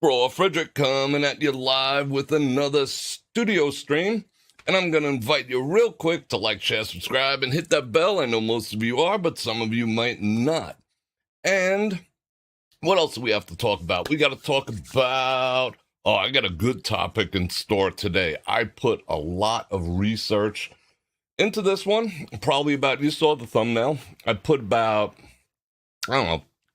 Bror Fredrik coming at you live with another studio stream. And I'm going to invite you real quick to like, share, subscribe, and hit that bell. I know most of you are, but some of you might not. And what else do we have to talk about? We got to talk about, I got a good topic in store today. I put a lot of research into this one, probably about, you saw the thumbnail. I put about,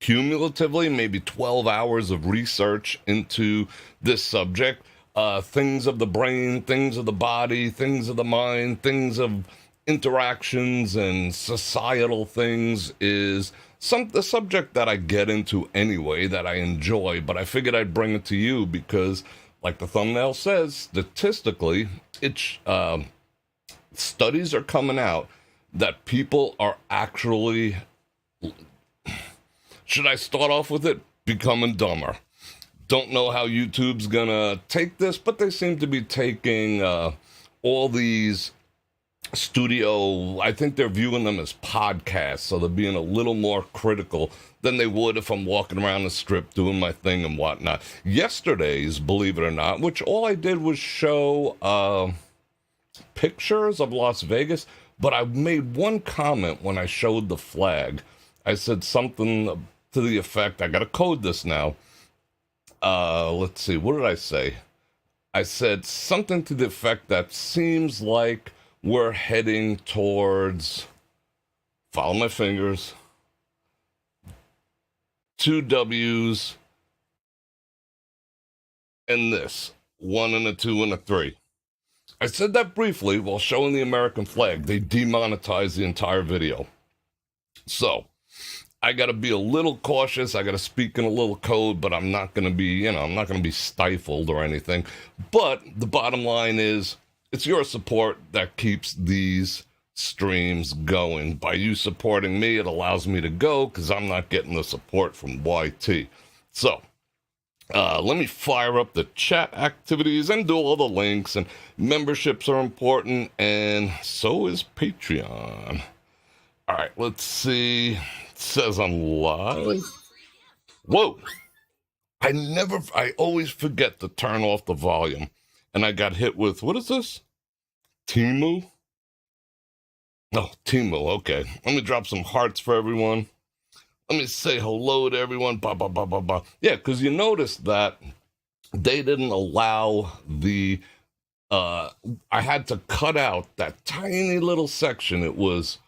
cumulatively, maybe 12 hours of research into this subject. Things of the brain, things of the body, things of the mind, things of interactions and societal things is the subject that I get into anyway, that I enjoy, but I figured I'd bring it to you because, like the thumbnail says, statistically, studies are coming out that people are actually, should I start off with it? Becoming dumber. Don't know how YouTube's gonna take this, but they seem to be taking all these I think they're viewing them as podcasts, so they're being a little more critical than they would if I'm walking around the strip doing my thing and whatnot. Yesterday's, believe it or not, which all I did was show pictures of Las Vegas, but I made one comment when I showed the flag. I said something to the effect, I gotta code this now. Let's see, what did I say? I said something to the effect that seems like we're heading towards, follow my fingers, 2 W's and this, 1 and a 2 and a 3. I said that briefly while showing the American flag. They demonetized the entire video. So, I got to be a little cautious. I got to speak in a little code, but I'm not going to be, I'm not going to be stifled or anything. But the bottom line is, it's your support that keeps these streams going. By you supporting me, it allows me to go because I'm not getting the support from YT. So, let me fire up the chat activities and do all the links. And memberships are important, and so is Patreon. All right, let's see. It says I'm live. Whoa. I always forget to turn off the volume. And I got hit with, what is this? Timu? Oh, Timu, okay. Let me drop some hearts for everyone. Let me say hello to everyone. Bah, bah, bah, bah, bah. Yeah, because you notice that they didn't allow the, I had to cut out that tiny little section. It was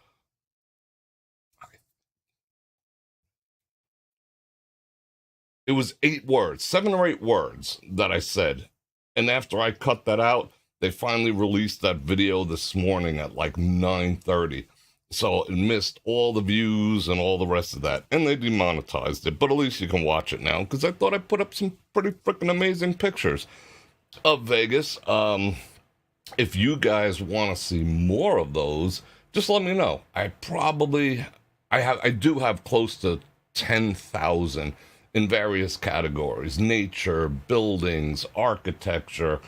8 words, 7 or 8 words that I said. And after I cut that out, they finally released that video this morning at like 9:30. So it missed all the views and all the rest of that. And they demonetized it. But at least you can watch it now, because I thought I put up some pretty freaking amazing pictures of Vegas. If you guys want to see more of those, just let me know. I do have close to 10,000 in various categories: nature, buildings, architecture,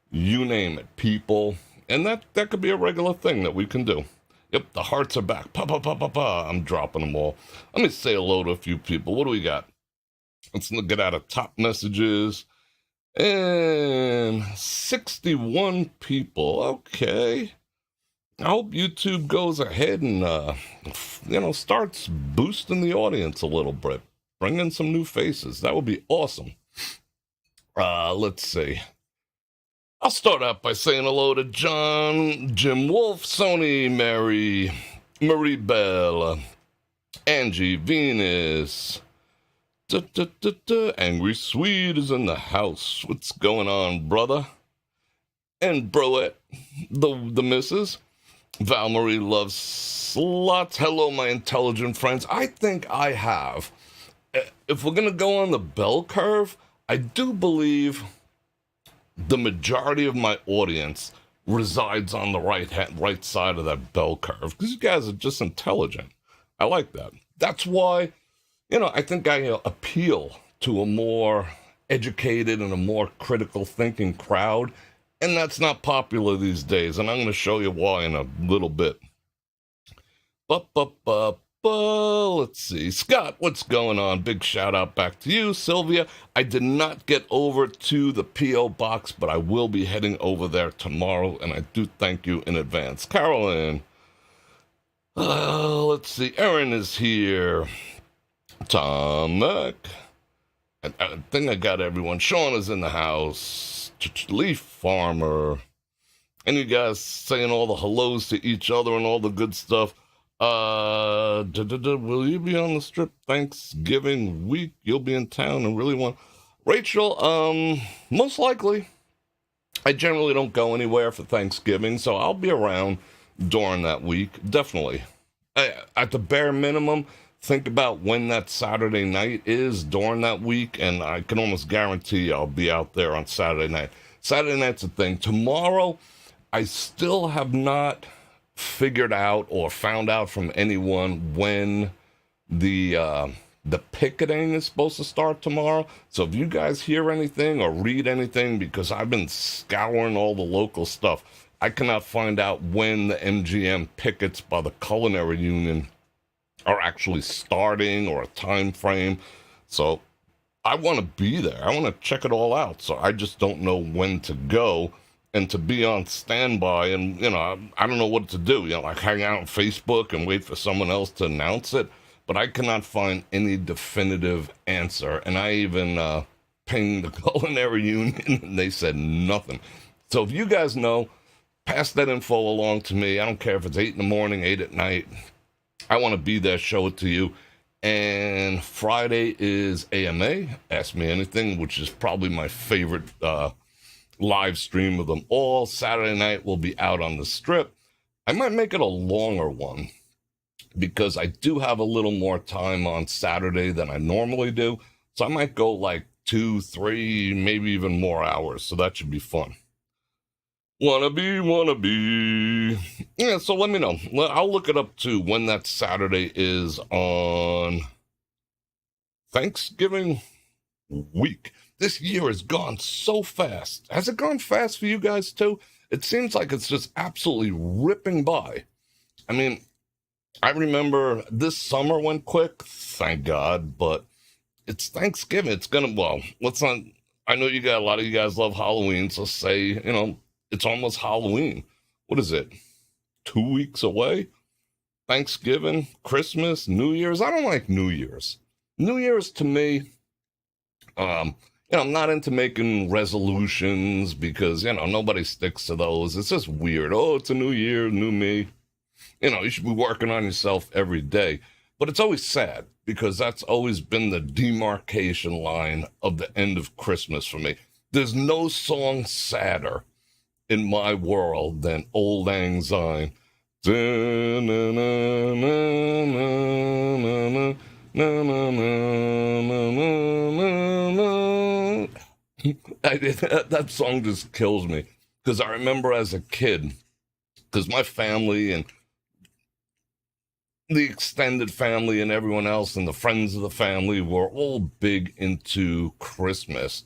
you name it, people. And that could be a regular thing that we can do. Yep, the hearts are back. Pa, pa, pa, pa, pa. I'm dropping them all. Let me say hello to a few people. What do we got? Let's get out of top messages. And 61 people. Okay. I hope YouTube goes ahead and, starts boosting the audience a little bit. Bring in some new faces. That would be awesome. Let's see. I'll start out by saying hello to John, Jim Wolf, Sony, Mary, Marie Bell, Angie, Venus, Angry Swede is in the house. What's going on, brother? And Broette, the missus. Val Marie loves slots. Hello, my intelligent friends. I think I have. If we're going to go on the bell curve, I do believe the majority of my audience resides on the right side of that bell curve, because you guys are just intelligent. I like that. That's why, I think I appeal to a more educated and a more critical thinking crowd, and that's not popular these days, and I'm going to show you why in a little bit. Let's see. Scott, what's going on? Big shout out back to you. Sylvia, I did not get over to the P.O. box, but I will be heading over there tomorrow, and I do thank you in advance. Carolyn, let's see. Erin is here. Tomek. I think I got everyone. Sean is in the house. Leaf Farmer. And you guys saying all the hellos to each other and all the good stuff. Will you be on the strip Thanksgiving week? You'll be in town and really want... Rachel, most likely. I generally don't go anywhere for Thanksgiving, so I'll be around during that week. Definitely. At the bare minimum, think about when that Saturday night is during that week, and I can almost guarantee I'll be out there on Saturday night. Saturday night's a thing. Tomorrow, I still have not figured out or found out from anyone when the picketing is supposed to start tomorrow. So if you guys hear anything or read anything, because I've been scouring all the local stuff, I cannot find out when the MGM pickets by the Culinary Union are actually starting or a time frame. So I want to be there. I want to check it all out. So I just don't know when to go. And to be on standby, and, I don't know what to do, like hang out on Facebook and wait for someone else to announce it, but I cannot find any definitive answer. And I even pinged the Culinary Union, and they said nothing. So if you guys know, pass that info along to me. I don't care if it's 8 in the morning, 8 at night. I want to be there, show it to you. And Friday is AMA, Ask Me Anything, which is probably my favorite live stream of them all. Saturday night will be out on the strip. I might make it a longer one because I do have a little more time on Saturday than I normally do. So I might go like 2, 3, maybe even more hours. So that should be fun. Wannabe. Yeah, so let me know. I'll look it up too when that Saturday is on Thanksgiving week. This year has gone so fast. Has it gone fast for you guys too? It seems like it's just absolutely ripping by. I mean, I remember this summer went quick, thank God, but it's Thanksgiving. It's let's not, I know a lot of you guys love Halloween, so say, it's almost Halloween. What is it? 2 weeks away? Thanksgiving, Christmas, New Year's. I don't like New Year's. New Year's to me, I'm not into making resolutions because, nobody sticks to those. It's just weird. Oh, it's a new year, new me. You should be working on yourself every day. But it's always sad because that's always been the demarcation line of the end of Christmas for me. There's no song sadder in my world than Old Lang Syne. That song just kills me because I remember as a kid, because my family and the extended family and everyone else and the friends of the family were all big into Christmas,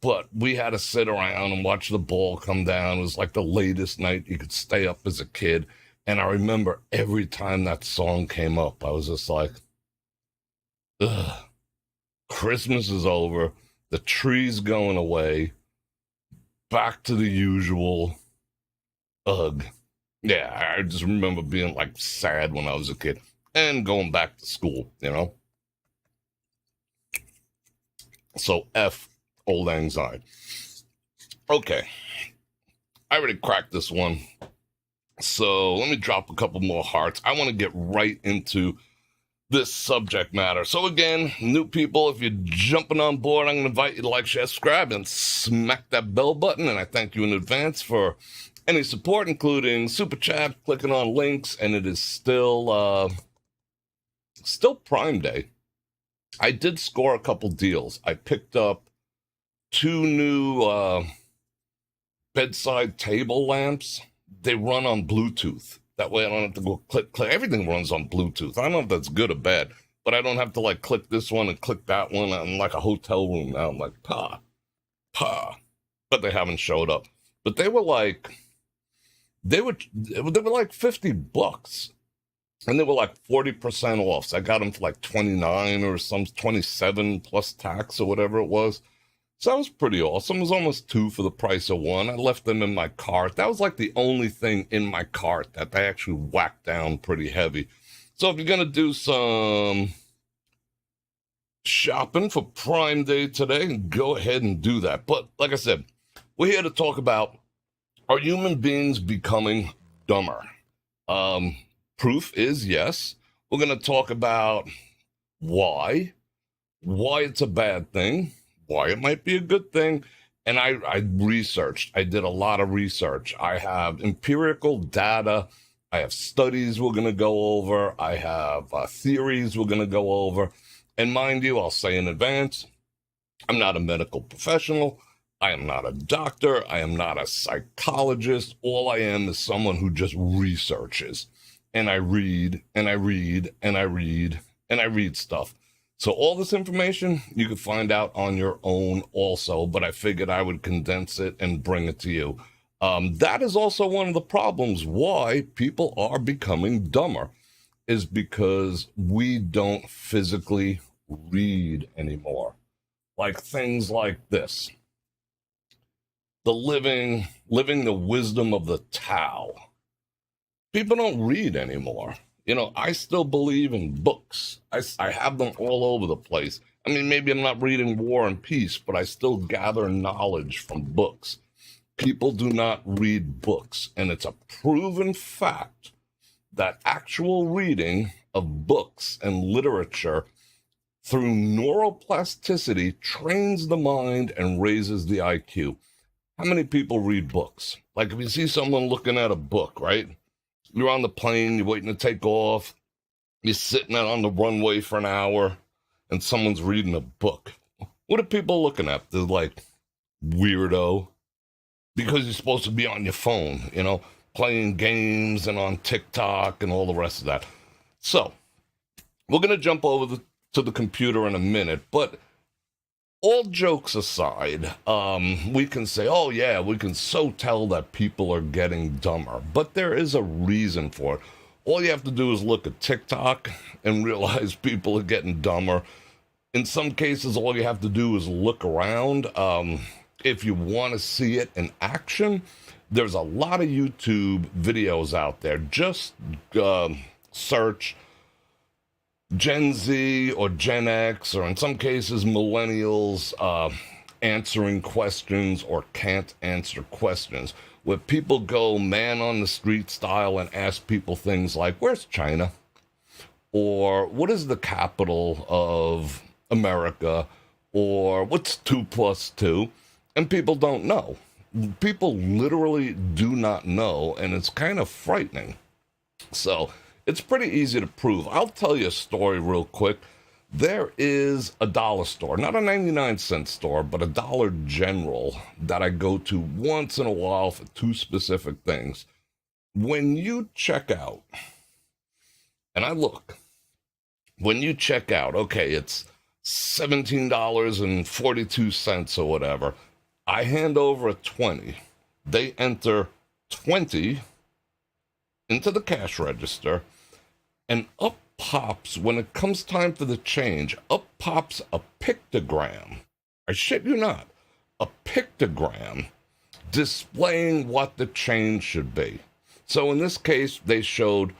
but we had to sit around and watch the ball come down. It was like the latest night you could stay up as a kid. And I remember every time that song came up, I was just like, ugh, Christmas is over. The tree's going away. Back to the usual. Ugh. Yeah, I just remember being like sad when I was a kid and going back to school, So F Old Anxiety. Okay. I already cracked this one. So let me drop a couple more hearts. I want to get right into this subject matter. So again, new people, if you're jumping on board, I'm going to invite you to like, share, subscribe, and smack that bell button. And I thank you in advance for any support, including super chat, clicking on links, and it is still Prime Day. I did score a couple deals. I picked up 2 new bedside table lamps. They run on Bluetooth. That way I don't have to go click. Everything runs on Bluetooth. I don't know if that's good or bad, but I don't have to like click this one and click that one. I'm like a hotel room now. I'm like, pa. But they haven't showed up. But they were like $50. and they were like 40% off. So I got them for like 29 or some 27 plus tax or whatever it was. So that was pretty awesome. It was almost two for the price of one. I left them in my cart. That was like the only thing in my cart that they actually whacked down pretty heavy. So if you're going to do some shopping for Prime Day today, go ahead and do that. But like I said, we're here to talk about, are human beings becoming dumber? Proof is yes. We're going to talk about why it's a bad thing, why it might be a good thing. And I researched. I did a lot of research. I have empirical data. I have studies we're going to go over. I have theories we're going to go over. And mind you, I'll say in advance, I'm not a medical professional. I am not a doctor. I am not a psychologist. All I am is someone who just researches. And I read, and I read, and I read, and I read stuff. So all this information you can find out on your own also, but I figured I would condense it and bring it to you. That is also one of the problems why people are becoming dumber, is because we don't physically read anymore. Like things like this. The living the wisdom of the Tao. People don't read anymore. You know, I still believe in books. I have them all over the place. I mean, maybe I'm not reading War and Peace, but I still gather knowledge from books. People do not read books, and it's a proven fact that actual reading of books and literature through neuroplasticity trains the mind and raises the IQ. How many people read books? Like if you see someone looking at a book, right? You're on the plane, you're waiting to take off, you're sitting out on the runway for an hour, and someone's reading a book. What are people looking at? They're like, weirdo. Because you're supposed to be on your phone, you know, playing games and on TikTok and all the rest of that. So, we're going to jump over to the computer in a minute, but all jokes aside, we can say, oh yeah, we can so tell that people are getting dumber, but there is a reason for it. All you have to do is look at TikTok and realize people are getting dumber. In some cases, all you have to do is look around. If you want to see it in action, there's a lot of YouTube videos out there. Just search Gen Z or Gen X, or in some cases millennials, answering questions or can't answer questions, where people go man on the street style and ask people things like, where's China? Or what is the capital of America? Or what's 2 plus 2? And people don't know. People literally do not know, and it's kind of frightening. So it's pretty easy to prove. I'll tell you a story real quick. There is a dollar store, not a 99-cent store, but a Dollar General that I go to once in a while for two specific things. When you check out, and I look, when you check out, okay, it's $17.42 or whatever, I hand over a 20. They enter 20 into the cash register, and up pops, when it comes time for the change, up pops a pictogram. I shit you not. A pictogram displaying what the change should be. So in this case, they showed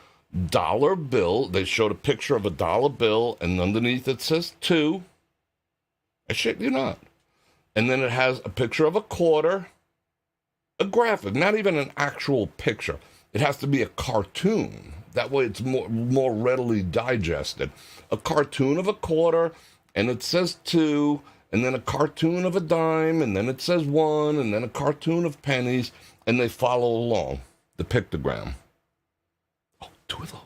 dollar bill. They showed a picture of a dollar bill, and underneath it says 2. I shit you not. And then it has a picture of a quarter, a graphic, not even an actual picture. It has to be a cartoon. That way it's more readily digested. A cartoon of a quarter, and it says 2, and then a cartoon of a dime, and then it says 1, and then a cartoon of pennies, and they follow along the pictogram. Oh, two of those.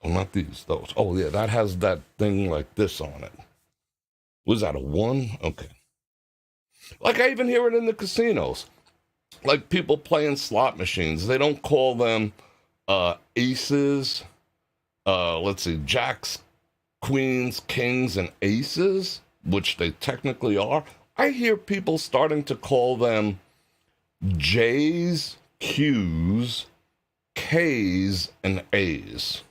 Oh, not these, those. Oh, yeah, that has that thing like this on it. Was that a 1? Okay. Like I even hear it in the casinos. Like people playing slot machines. They don't call them aces. Let's see, jacks, queens, kings, and aces, which they technically are. I hear people starting to call them J's, Q's, K's and A's.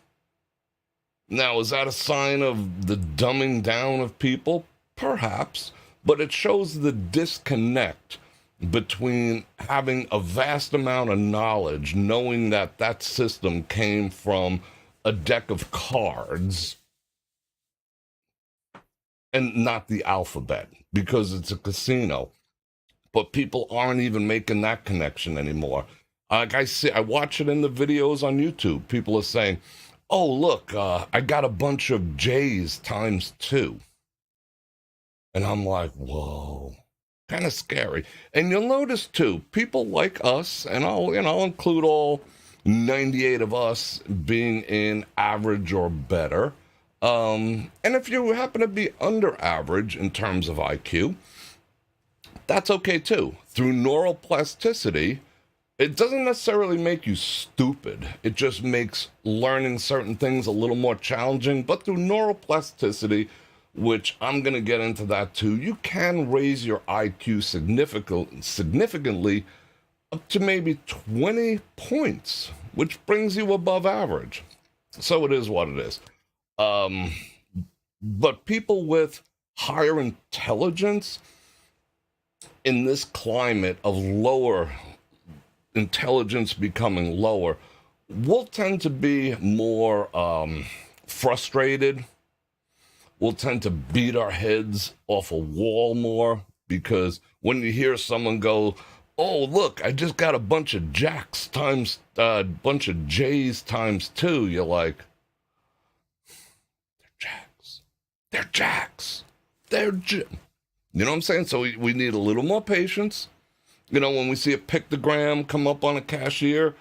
Now, is that a sign of the dumbing down of people? Perhaps, but it shows the disconnect between having a vast amount of knowledge, knowing that that system came from a deck of cards and not the alphabet, because it's a casino. But people aren't even making that connection anymore. Like I watch it in the videos on YouTube. People are saying, oh, look, I got a bunch of J's times 2. And I'm like, whoa, kind of scary. And you'll notice, too, people like us, and I'll include all 98 of us being in average or better. And if you happen to be under average in terms of IQ, that's okay, too. Through neuroplasticity, it doesn't necessarily make you stupid. It just makes learning certain things a little more challenging. But through neuroplasticity, which I'm going to get into that too, you can raise your IQ significantly up to maybe 20 points, which brings you above average. So it is what it is. But people with higher intelligence in this climate of lower intelligence becoming lower will tend to be more frustrated. We'll tend to beat our heads off a wall more, because when you hear someone go, oh, look, I just got a bunch of jacks times, bunch of J's times 2, you're like, they're jacks. You know what I'm saying? So we need a little more patience. You know, when we see a pictogram come up on a cashier,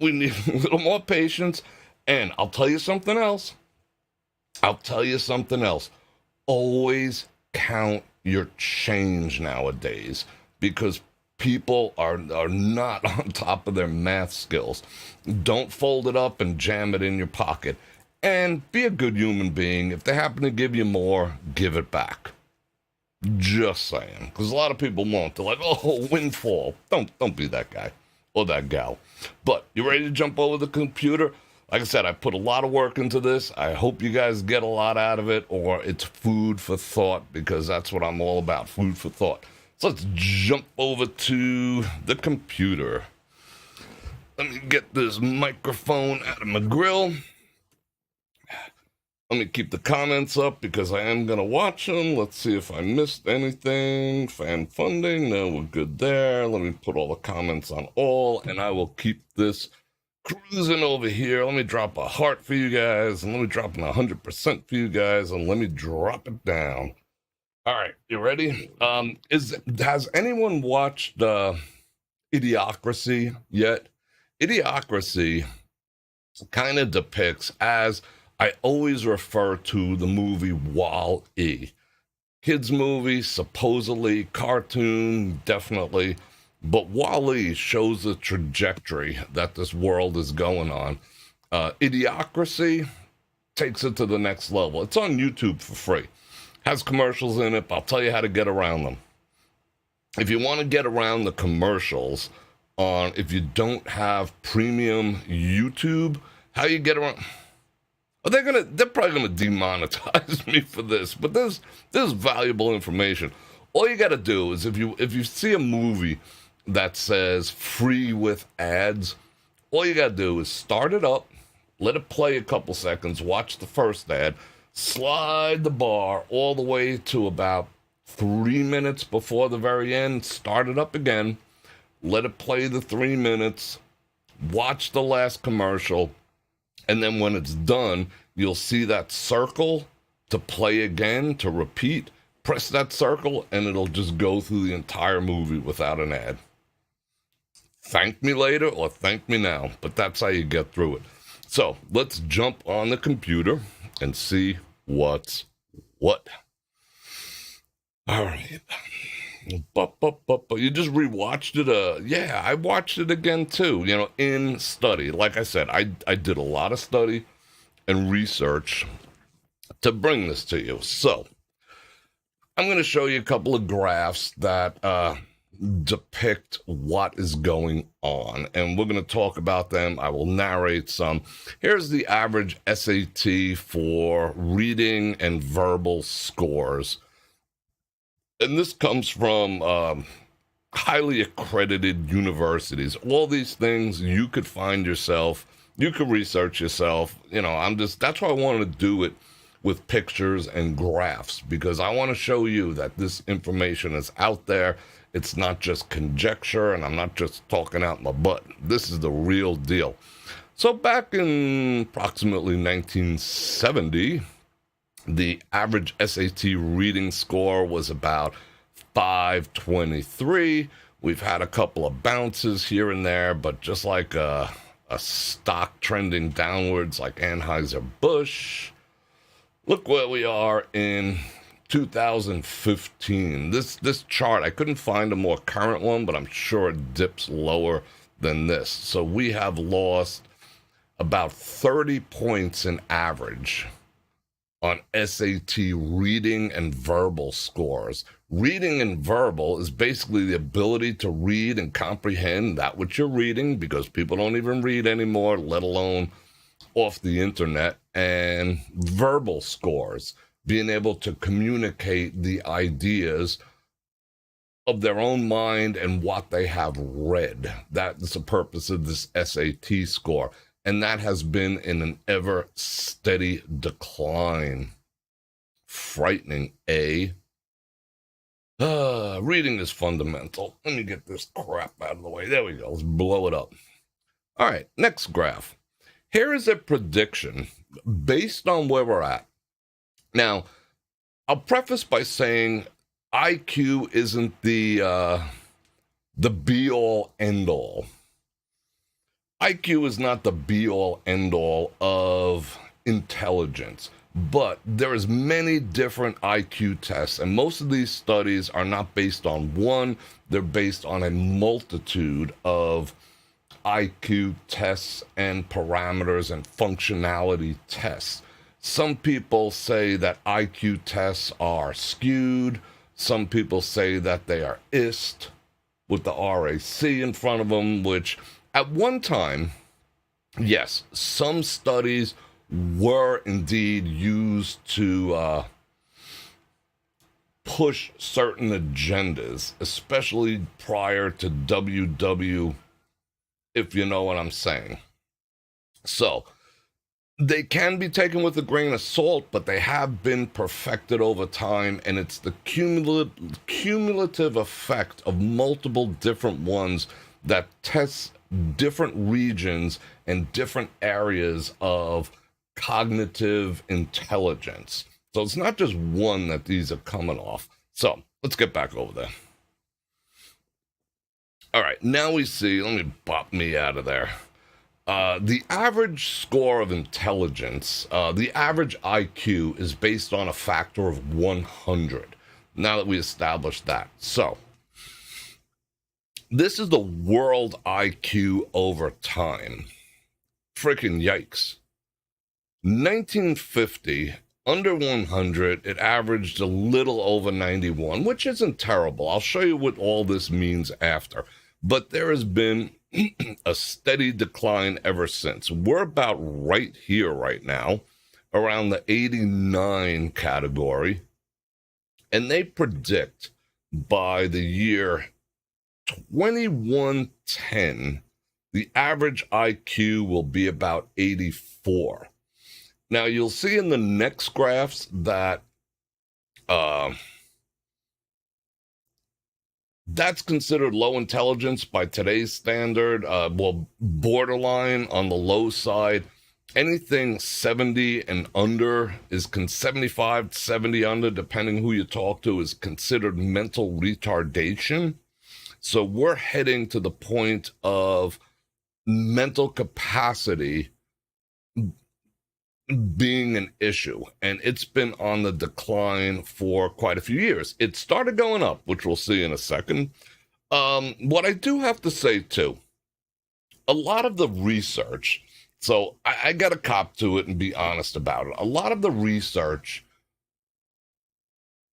we need a little more patience. And I'll tell you something else. Always count your change nowadays, because people are not on top of their math skills. Don't fold it up and jam it in your pocket. And be a good human being. If they happen to give you more, give it back. Just saying. Because a lot of people won't. They're like, oh, windfall. Don't be that guy or that gal. But you ready to jump over the computer? Like I said, I put a lot of work into this. I hope you guys get a lot out of it, or it's food for thought, because that's what I'm all about, food for thought. So let's jump over to the computer. Let me get this microphone out of my grill. Let me keep the comments up, because I am going to watch them. Let's see if I missed anything. Fan funding. No, we're good there. Let me put all the comments on all, and I will keep this cruising over here. Let me drop a heart for you guys, and let me drop an 100% for you guys, and let me drop it down. All right, you ready? Has anyone watched Idiocracy yet? Idiocracy kind of depicts, as I always refer to the movie Wall-E. Kids movie, supposedly, cartoon, definitely. But Wall-E shows the trajectory that this world is going on. Idiocracy takes it to the next level. It's on YouTube for free. Has commercials in it, but I'll tell you how to get around them. If you want to get around the commercials, if you don't have premium YouTube, how you get around... They're probably gonna demonetize me for this, but there's valuable information. All you gotta do is, if you see a movie that says free with ads, all you gotta do is start it up, let it play a couple seconds, watch the first ad, slide the bar all the way to about 3 minutes before the very end, start it up again, let it play the 3 minutes, watch the last commercial, and then when it's done, you'll see that circle to play again, to repeat. Press that circle, and it'll just go through the entire movie without an ad. Thank me later or thank me now, but that's how you get through it. So let's jump on the computer and see what's what. All right. You just rewatched it. Yeah, I watched it again too, in study. Like I said, I did a lot of study and research to bring this to you. So I'm going to show you a couple of graphs that depict what is going on. And we're going to talk about them. I will narrate some. Here's the average SAT for reading and verbal scores. And this comes from highly accredited universities. All these things you could find yourself. You could research yourself. That's why I wanted to do it with pictures and graphs, because I want to show you that this information is out there. It's not just conjecture, and I'm not just talking out my butt. This is the real deal. So back in approximately 1970, the average SAT reading score was about 523. We've had a couple of bounces here and there, but just like a stock trending downwards like Anheuser-Busch. Look where we are in 2015. This chart, I couldn't find a more current one, but I'm sure it dips lower than this. So we have lost about 30 points in average on SAT reading and verbal scores. Reading and verbal is basically the ability to read and comprehend that which you're reading, because people don't even read anymore, let alone off the internet. And verbal scores, being able to communicate the ideas of their own mind and what they have read. That is the purpose of this SAT score. And that has been in an ever steady decline. Frightening, eh? Reading is fundamental. Let me get this crap out of the way. There we go. Let's blow it up. All right, next graph. Here is a prediction based on where we're at. Now, I'll preface by saying IQ isn't the be-all, end-all. IQ is not the be-all, end-all of intelligence, but there is many different IQ tests, and most of these studies are not based on one. They're based on a multitude of IQ tests and parameters and functionality tests. Some people say that IQ tests are skewed. Some people say that they are IST with the RAC in front of them, which at one time, yes, some studies were indeed used to push certain agendas, especially prior to WW, if you know what I'm saying. So they can be taken with a grain of salt, but they have been perfected over time, and it's the cumulative effect of multiple different ones that tests different regions and different areas of cognitive intelligence. So it's not just one that these are coming off. So let's get back over there. All right, now we see, let me pop me out of there. The average score of intelligence, the average IQ is based on a factor of 100. Now that we established that. So, this is the world IQ over time. Freaking yikes. 1950, under 100, it averaged a little over 91, which isn't terrible. I'll show you what all this means after. But there has been a steady decline ever since. We're about right here right now, around the 89 category. And they predict by the year 2110, the average IQ will be about 84. Now, you'll see in the next graphs that that's considered low intelligence by today's standard. Borderline on the low side. Anything 70 and under is 75, 70 under, depending who you talk to, is considered mental retardation. So we're heading to the point of mental capacity being an issue, and it's been on the decline for quite a few years. It started going up, which we'll see in a second. What I do have to say too, a lot of the research, so I got to cop to it and be honest about it. A lot of the research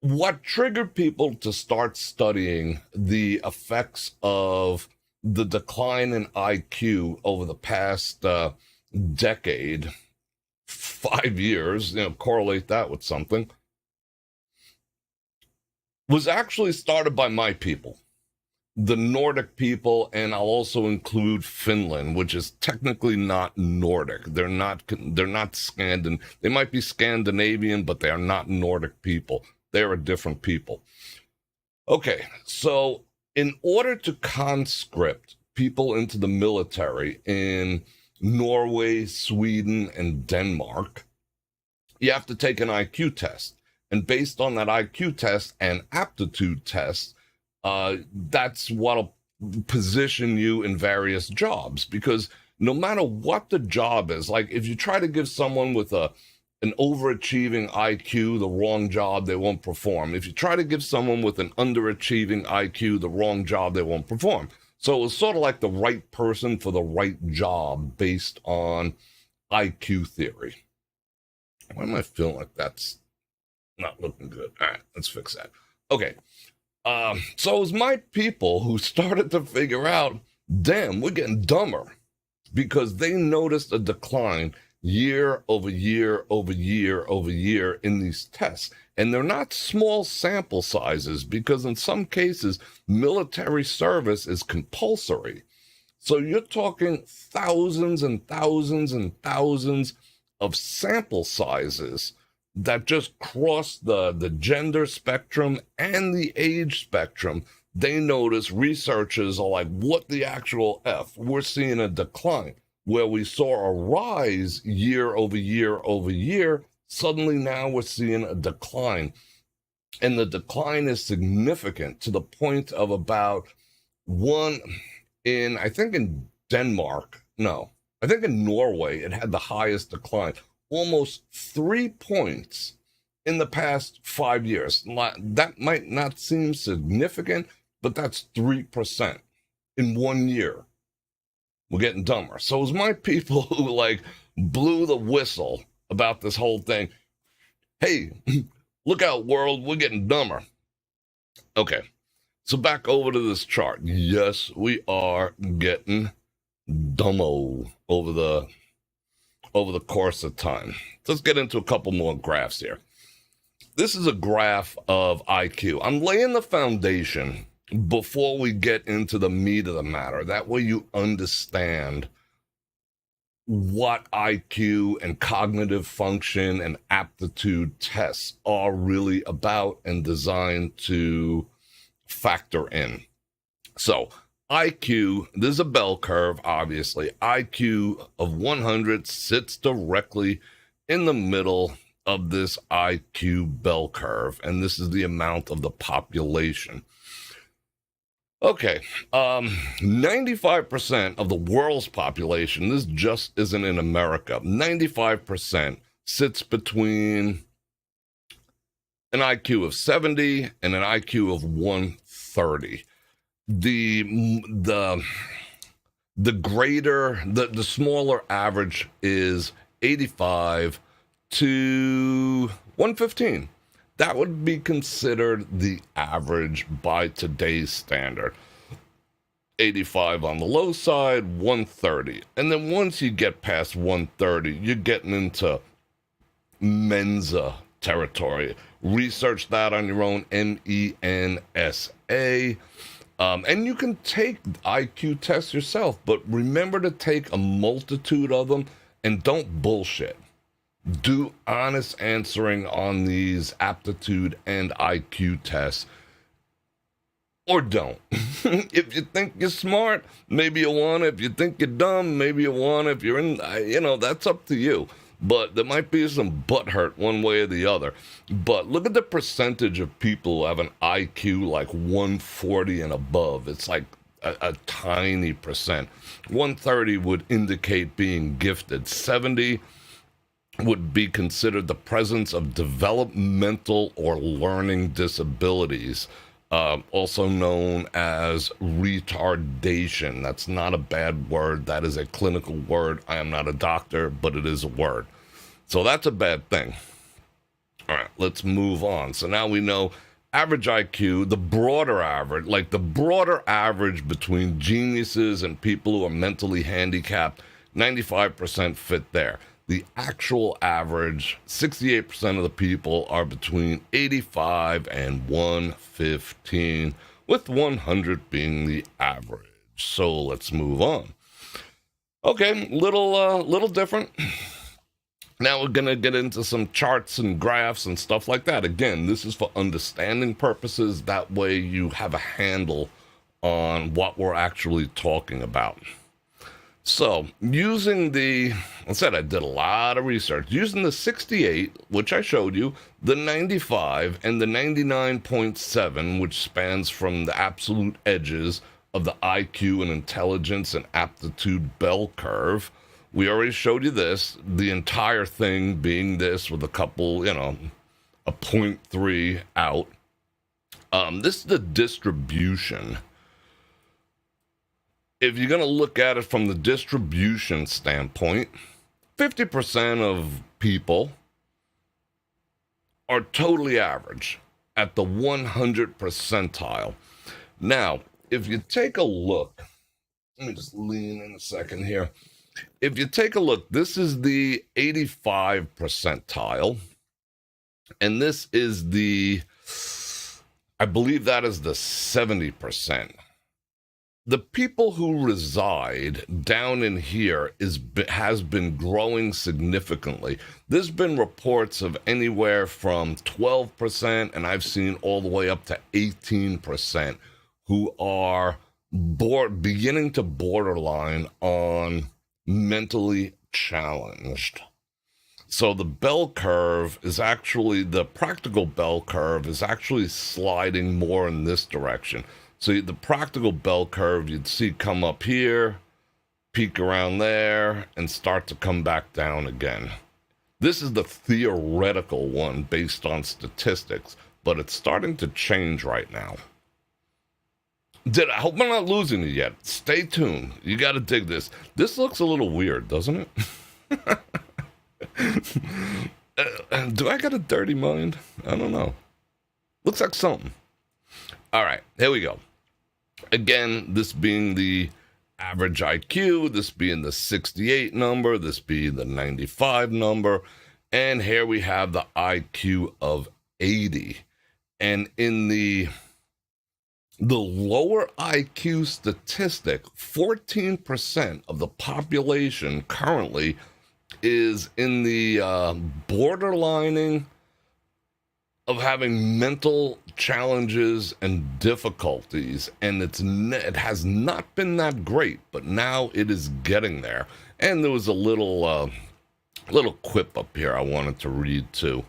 What triggered people to start studying the effects of the decline in IQ over the past decade, 5 years, correlate that with something, was actually started by my people, the Nordic people, and I'll also include Finland, which is technically not Nordic. They're not They might be Scandinavian, but they are not Nordic people. They're a different people. Okay, so in order to conscript people into the military in Norway, Sweden, and Denmark, you have to take an IQ test. And based on that IQ test and aptitude test, that's what'll position you in various jobs. Because no matter what the job is, like if you try to give someone with an overachieving IQ the wrong job, they won't perform. If you try to give someone with an underachieving IQ the wrong job, they won't perform. So it was sort of like the right person for the right job based on IQ theory. Why am I feeling like that's not looking good? All right, let's fix that. Okay. So it was my people who started to figure out, damn, we're getting dumber, because they noticed a decline year over year over year over year in these tests. And they're not small sample sizes, because in some cases, military service is compulsory. So you're talking thousands and thousands and thousands of sample sizes that just cross the gender spectrum and the age spectrum. They notice, researchers are like, what the actual F? We're seeing a decline. Where we saw a rise year over year over year, suddenly now we're seeing a decline. And the decline is significant, to the point of about I think in Denmark, no, I think in Norway, it had the highest decline. Almost 3 points in the past 5 years. That might not seem significant, but that's 3% in 1 year. We're getting dumber. So it was my people who blew the whistle about this whole thing. Hey, look out, world, we're getting dumber. Okay, so back over to this chart. Yes, we are getting dumbo over the course of time. Let's get into a couple more graphs here. This is a graph of IQ. I'm laying the foundation before we get into the meat of the matter. That way you understand what IQ and cognitive function and aptitude tests are really about and designed to factor in. So IQ, there's a bell curve, obviously. IQ of 100 sits directly in the middle of this IQ bell curve, and this is the amount of the population. Okay, 95% of the world's population, this just isn't in America, 95% sits between an IQ of 70 and an IQ of 130. The smaller average is 85 to 115. That would be considered the average by today's standard. 85 on the low side, 130. And then once you get past 130, you're getting into Mensa territory. Research that on your own, MENSA. And you can take IQ tests yourself, but remember to take a multitude of them and don't bullshit. Do honest answering on these aptitude and IQ tests, or don't. If you think you're smart, maybe you want it. If you think you're dumb, maybe you want it. If you're in, that's up to you. But there might be some butt hurt one way or the other. But look at the percentage of people who have an IQ like 140 and above. It's like a tiny percent. 130 would indicate being gifted. 70 would be considered the presence of developmental or learning disabilities, also known as retardation. That's not a bad word. That is a clinical word. I am not a doctor, but it is a word. So that's a bad thing. All right, let's move on. So now we know average IQ, the broader average, like the broader average between geniuses and people who are mentally handicapped, 95% fit there. The actual average, 68% of the people are between 85 and 115, with 100 being the average. So let's move on. Okay, little different. Now we're going to get into some charts and graphs and stuff like that. Again, this is for understanding purposes. That way you have a handle on what we're actually talking about. So, using I said I did a lot of research. Using the 68, which I showed you, the 95, and the 99.7, which spans from the absolute edges of the IQ and intelligence and aptitude bell curve. We already showed you this, the entire thing being this with a couple, a 0.3 out. This is the distribution. If you're going to look at it from the distribution standpoint, 50% of people are totally average at the 100 percentile. Now, if you take a look, let me just lean in a second here. If you take a look, this is the 85 percentile, and this is I believe that is the 70%. The people who reside down in here has been growing significantly. There's been reports of anywhere from 12%, and I've seen all the way up to 18%, who are beginning to borderline on mentally challenged. So the bell curve is actually, the practical bell curve is actually sliding more in this direction. So the practical bell curve you'd see come up here, peak around there, and start to come back down again. This is the theoretical one based on statistics, but it's starting to change right now. I hope I'm not losing you yet. Stay tuned. You got to dig this. This looks a little weird, doesn't it? Do I got a dirty mind? I don't know. Looks like something. All right, here we go. Again, this being the average IQ, this being the 68 number, this being the 95 number, and here we have the IQ of 80. And in the lower IQ statistic, 14% of the population currently is in the borderlining of having mental challenges and difficulties, and it has not been that great, but now it is getting there. And there was a little quip up here I wanted to read too.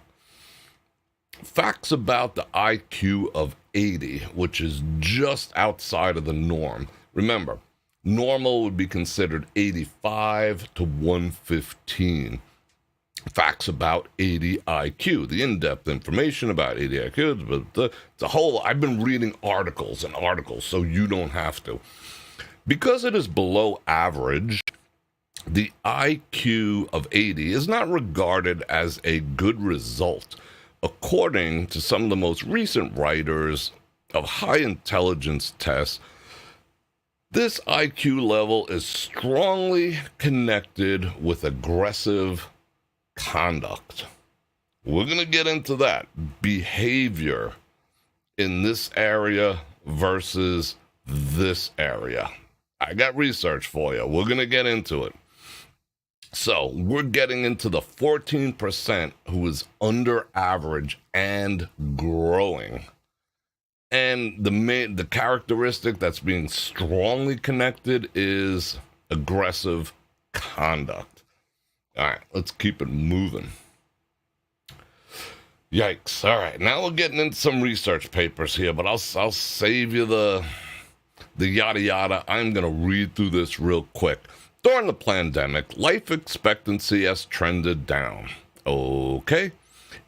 Facts about the IQ of 80, which is just outside of the norm. Remember, normal would be considered 85 to 115. Facts about 80 IQ, the in-depth information about 80 IQ, but the whole, I've been reading articles and articles, so you don't have to. Because it is below average, the IQ of 80 is not regarded as a good result, according to some of the most recent writers of high intelligence tests. This IQ level is strongly connected with aggressive conduct. We're going to get into that. Behavior in this area versus this area. I got research for you. We're going to get into it. So we're getting into the 14% who is under average and growing. And the characteristic that's being strongly connected is aggressive conduct. All right, let's keep it moving. Yikes. All right, now we're getting into some research papers here, but I'll save you the yada yada. I'm going to read through this real quick. During the pandemic, life expectancy has trended down. Okay.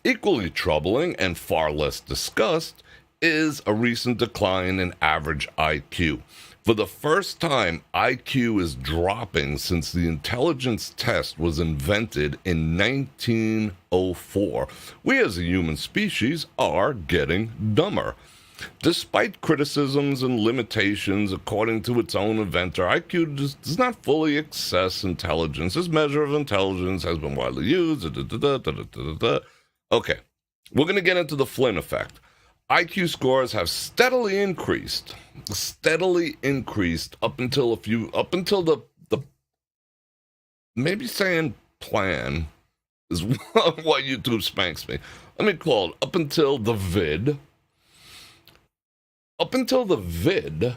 Equally troubling and far less discussed is a recent decline in average IQ. For the first time, IQ is dropping since the intelligence test was invented in 1904. We as a human species are getting dumber. Despite criticisms and limitations, according to its own inventor, IQ does not fully access intelligence. This measure of intelligence has been widely used. Okay, we're going to get into the Flynn effect. IQ scores have steadily increased up until the maybe saying plan is what YouTube spanks me. Let me call it up until the vid. Up until the vid,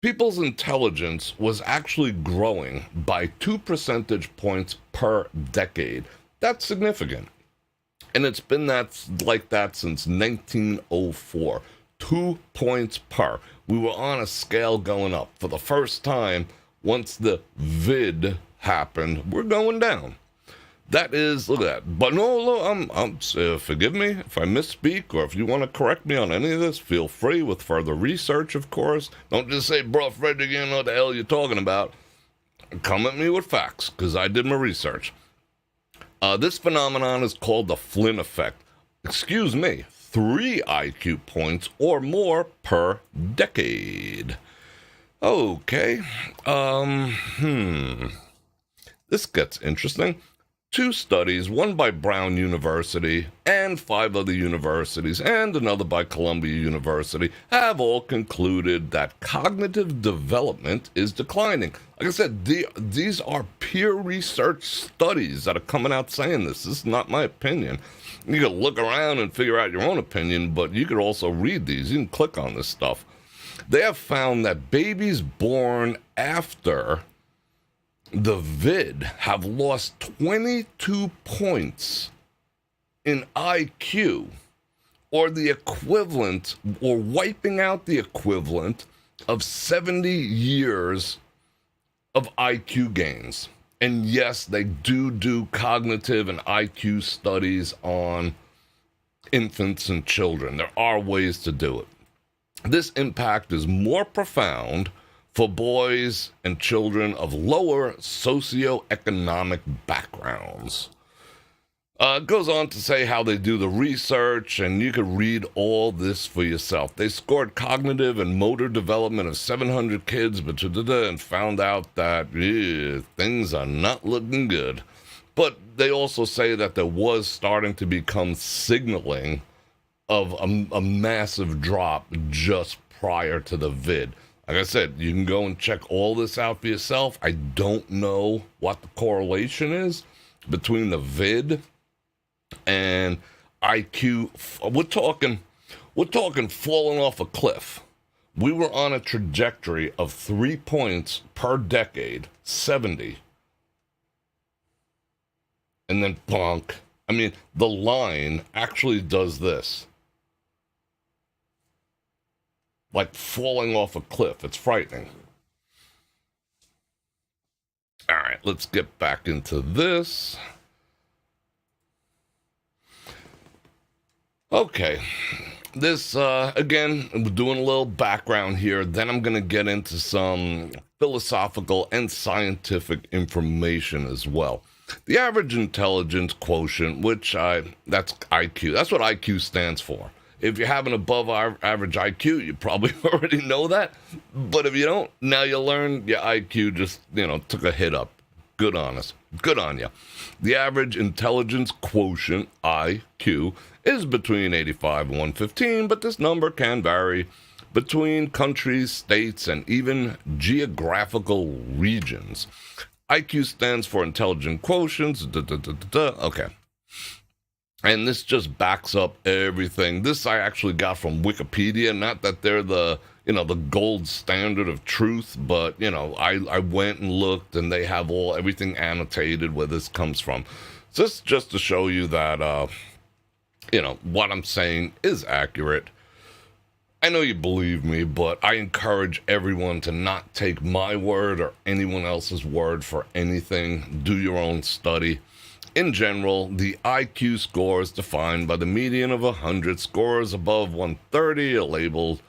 people's intelligence was actually growing by 2 percentage points per decade. That's significant. And it's been like that since 1904. 2 points per. We were on a scale going up. For the first time, once the vid happened, we're going down. That is, look at that. But no, forgive me if I misspeak, or if you want to correct me on any of this, feel free with further research, of course. Don't just say, Bror Fredrik, you know what the hell you're talking about. Come at me with facts, because I did my research. This phenomenon is called the Flynn effect. Excuse me, 3 IQ points or more per decade. Okay. This gets interesting. 2 studies, one by Brown University and 5 other universities, and another by Columbia University, have all concluded that cognitive development is declining. Like I said, these are peer research studies that are coming out saying this. This is not my opinion. You can look around and figure out your own opinion, but you could also read these. You can click on this stuff. They have found that babies born after the vid have lost 22 points in IQ, or the equivalent, or wiping out the equivalent of 70 years of IQ gains. And yes, they do cognitive and IQ studies on infants and children. There are ways to do it. This impact is more profound for boys and children of lower socioeconomic backgrounds. It goes on to say how they do the research, and you can read all this for yourself. They scored cognitive and motor development of 700 kids, and found out that things are not looking good. But they also say that there was starting to become signaling of a massive drop just prior to the vid. Like I said, you can go and check all this out for yourself. I don't know what the correlation is between the vid and IQ. We're talking falling off a cliff. We were on a trajectory of 3 points per decade, 70. And then bonk. I mean, the line actually does this. Like falling off a cliff. It's frightening. All right, let's get back into this. Okay, this, again, we're doing a little background here. Then I'm going to get into some philosophical and scientific information as well. The average intelligence quotient, that's IQ. That's what IQ stands for. If you have an above average IQ, you probably already know that. But if you don't, now you learn your IQ just, took a hit up. Good on us. Good on you. The average intelligence quotient, IQ, is between 85 and 115, but this number can vary between countries, states, and even geographical regions. IQ stands for intelligent quotients. Okay. And this just backs up everything. This I actually got from Wikipedia. Not that they're the gold standard of truth, but, I went and looked, and they have everything annotated where this comes from. So this just to show you that, what I'm saying is accurate. I know you believe me, but I encourage everyone to not take my word or anyone else's word for anything. Do your own study. In general, the IQ score is defined by the median of 100. Scores above 130 are labeled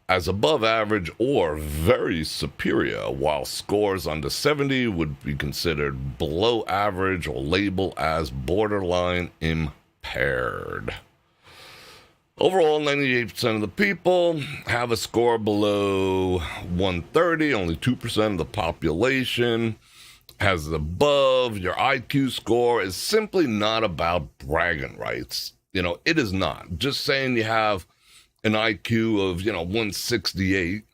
as above average or very superior, while scores under 70 would be considered below average or labeled as borderline impaired. Overall, 98% of the people have a score below 130. Only 2% of the population has above. Your IQ score is simply not about bragging rights. It is not. Just saying you have an IQ of, 168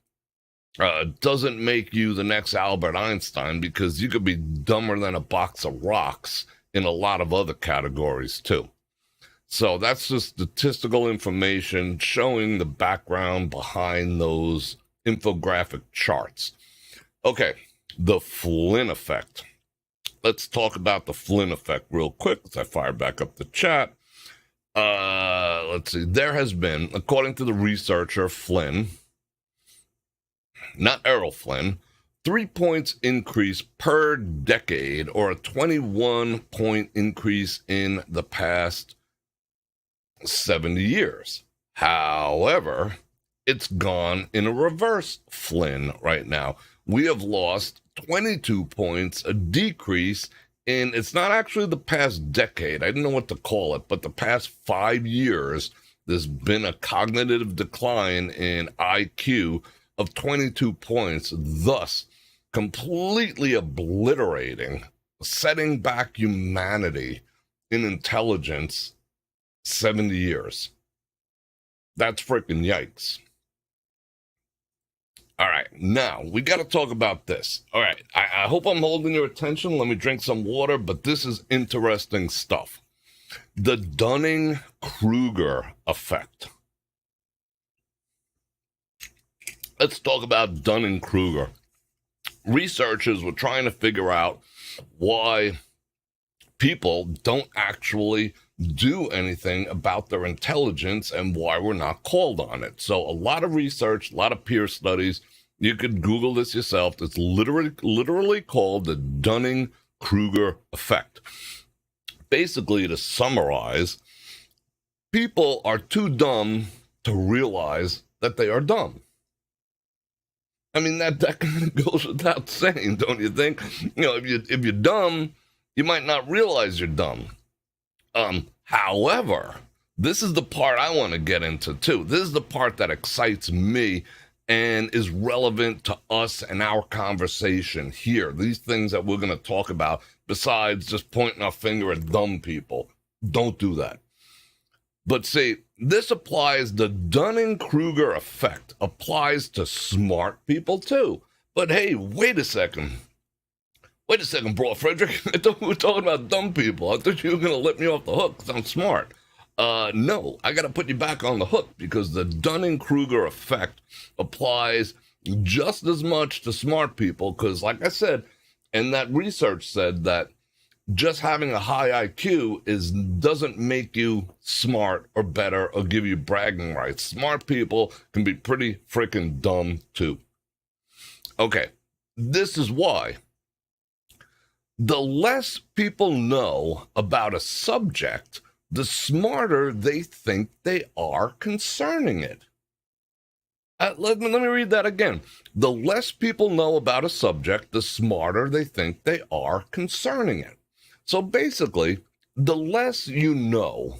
doesn't make you the next Albert Einstein, because you could be dumber than a box of rocks in a lot of other categories too. So that's just statistical information showing the background behind those infographic charts. Okay, the Flynn effect. Let's talk about the Flynn effect real quick as I fire back up the chat. Let's see. There has been, according to the researcher Flynn, not Errol Flynn, 3 points increase per decade, or a 21-point increase in the past 70 years. However, it's gone in a reverse Flynn right now. We have lost 22 points, a decrease in, it's not actually the past decade, I don't know what to call it, but the past 5 years, there's been a cognitive decline in IQ of 22 points, thus completely obliterating, setting back humanity in intelligence 70 years. That's freaking yikes. All right, now we got to talk about this. All right, I hope I'm holding your attention. Let me drink some water, but this is interesting stuff. The Dunning-Kruger effect. Let's talk about Dunning-Kruger. Researchers were trying to figure out why people don't actually do anything about their intelligence and why we're not called on it. So a lot of research, a lot of peer studies. You could Google this yourself. It's literally called the Dunning-Kruger effect. Basically, to summarize, people are too dumb to realize that they are dumb. I mean, that kind of goes without saying, don't you think? If you're dumb, you might not realize you're dumb. However, this is the part I want to get into too. This is the part that excites me and is relevant to us and our conversation here. These things that we're going to talk about, besides just pointing our finger at dumb people. Don't do that. But see, this applies, the Dunning-Kruger effect applies to smart people too. But hey, wait a second, Bror Fredrik. I thought we were talking about dumb people. I thought you were going to let me off the hook because I'm smart. No, I got to put you back on the hook, because the Dunning-Kruger effect applies just as much to smart people. Because like I said, and that research said that just having a high IQ doesn't make you smart or better or give you bragging rights. Smart people can be pretty freaking dumb too. Okay, this is why. The less people know about a subject, the smarter they think they are concerning it. Let me read that again. The less people know about a subject, the smarter they think they are concerning it. So basically, the less you know,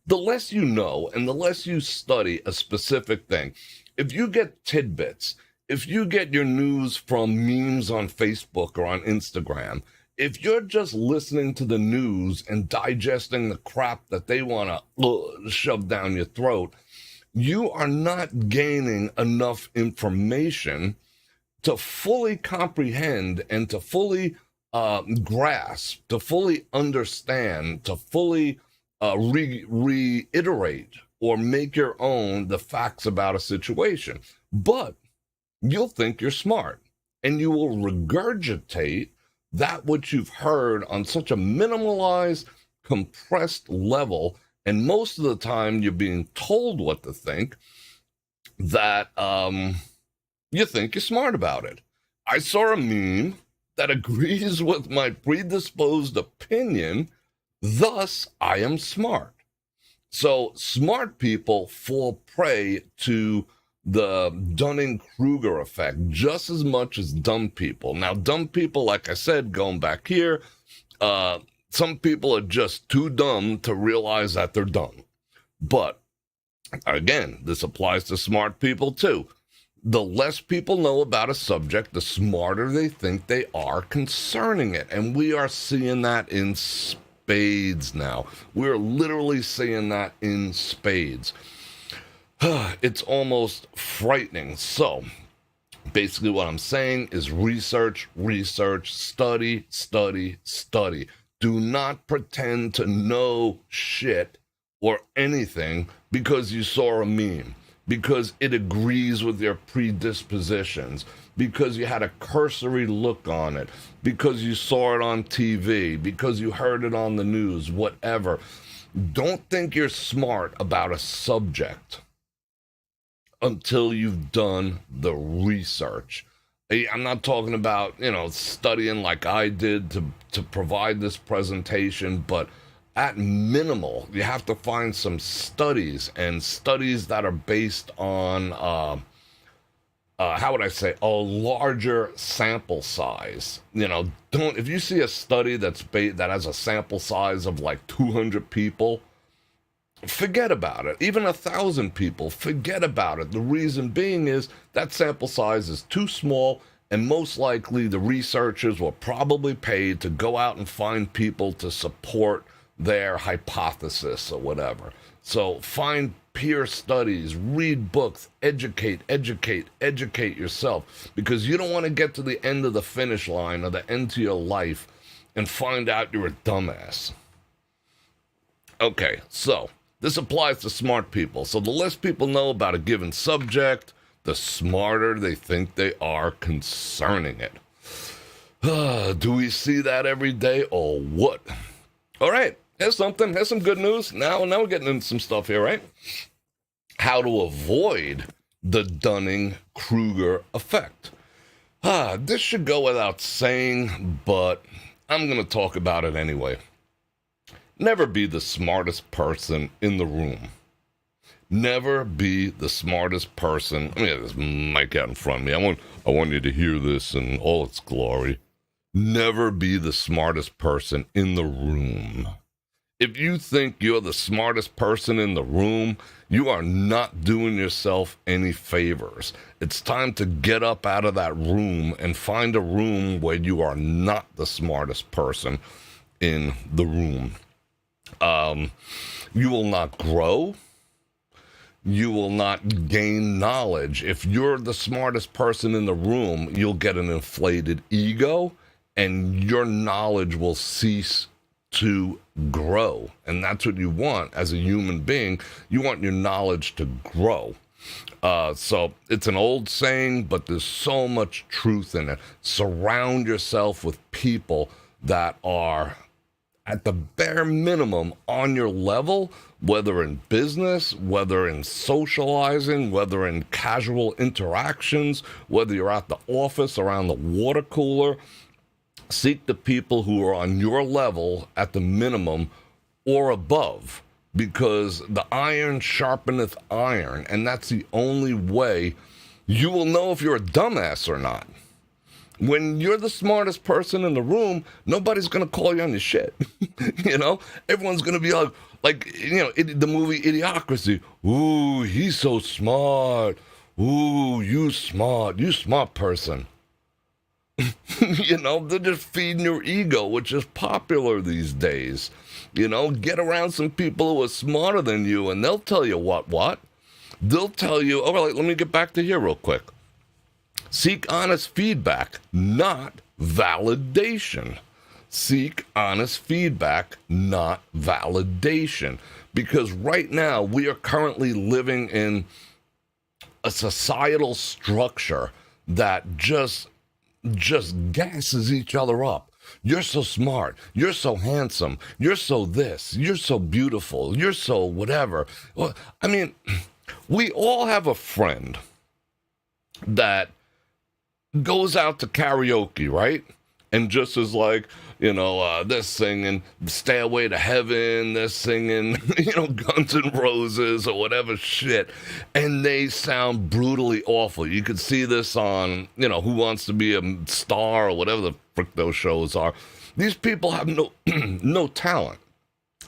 and the less you study a specific thing. If you get tidbits, if you get your news from memes on Facebook or on Instagram, if you're just listening to the news and digesting the crap that they want to shove down your throat, you are not gaining enough information to fully comprehend and to fully grasp, to fully understand, to fully reiterate or make your own the facts about a situation. But you'll think you're smart, and you will regurgitate that which you've heard on such a minimalized, compressed level, and most of the time you're being told what to think, that you think you're smart about it. I saw a meme that agrees with my predisposed opinion, thus I am smart. So smart people fall prey to the Dunning-Kruger effect just as much as dumb people. Now, dumb people, like I said, going back here, some people are just too dumb to realize that they're dumb. But again, this applies to smart people too. The less people know about a subject, the smarter they think they are concerning it. And we are seeing that in spades now. We're literally seeing that in spades. It's almost frightening. So, basically what I'm saying is research, study. Do not pretend to know shit or anything because you saw a meme, because it agrees with your predispositions, because you had a cursory look on it, because you saw it on TV, because you heard it on the news, whatever. Don't think you're smart about a subject until you've done the research. I'm not talking about, studying like I did to provide this presentation, but at minimal, you have to find some studies, and studies that are based on, how would I say, a larger sample size. If you see a study that has a sample size of like 200 people, forget about it. Even 1,000 people, forget about it. The reason being is that sample size is too small, and most likely the researchers were probably paid to go out and find people to support their hypothesis or whatever. So find peer studies, read books, educate yourself, because you don't want to get to the end of the finish line or the end to your life and find out you're a dumbass. Okay, so this applies to smart people. So the less people know about a given subject, the smarter they think they are concerning it. Do we see that every day or what? All right, here's some good news. Now we're getting into some stuff here, right? How to avoid the Dunning-Kruger effect. This should go without saying, but I'm going to talk about it anyway. Never be the smartest person in the room. Never be the smartest person. Let me get this mic out in front of me. I want you to hear this in all its glory. Never be the smartest person in the room. If you think you're the smartest person in the room, you are not doing yourself any favors. It's time to get up out of that room and find a room where you are not the smartest person in the room. You will not grow. You will not gain knowledge. If you're the smartest person in the room, you'll get an inflated ego, and your knowledge will cease to grow. And that's what you want as a human being. You want your knowledge to grow. So it's an old saying, but there's so much truth in it. Surround yourself with people that are at the bare minimum on your level, whether in business, whether in socializing, whether in casual interactions, whether you're at the office, around the water cooler. Seek the people who are on your level at the minimum or above, because the iron sharpeneth iron, and that's the only way you will know if you're a dumbass or not. When you're the smartest person in the room, nobody's going to call you on your shit. Everyone's going to be like the movie Idiocracy. Ooh, he's so smart. Ooh, you smart person. They're just feeding your ego, which is popular these days. Get around some people who are smarter than you, and they'll tell you what. They'll tell you, all right, let me get back to here real quick. Seek honest feedback, not validation. Seek honest feedback, not validation. Because right now, we are currently living in a societal structure that just gasses each other up. You're so smart. You're so handsome. You're so this. You're so beautiful. You're so whatever. Well, we all have a friend that goes out to karaoke, right? And just as like, they're singing Stairway to Heaven, they're singing, Guns N' Roses or whatever shit, and they sound brutally awful. You could see this on, Who Wants to Be a Star or whatever the frick those shows are. These people have no talent,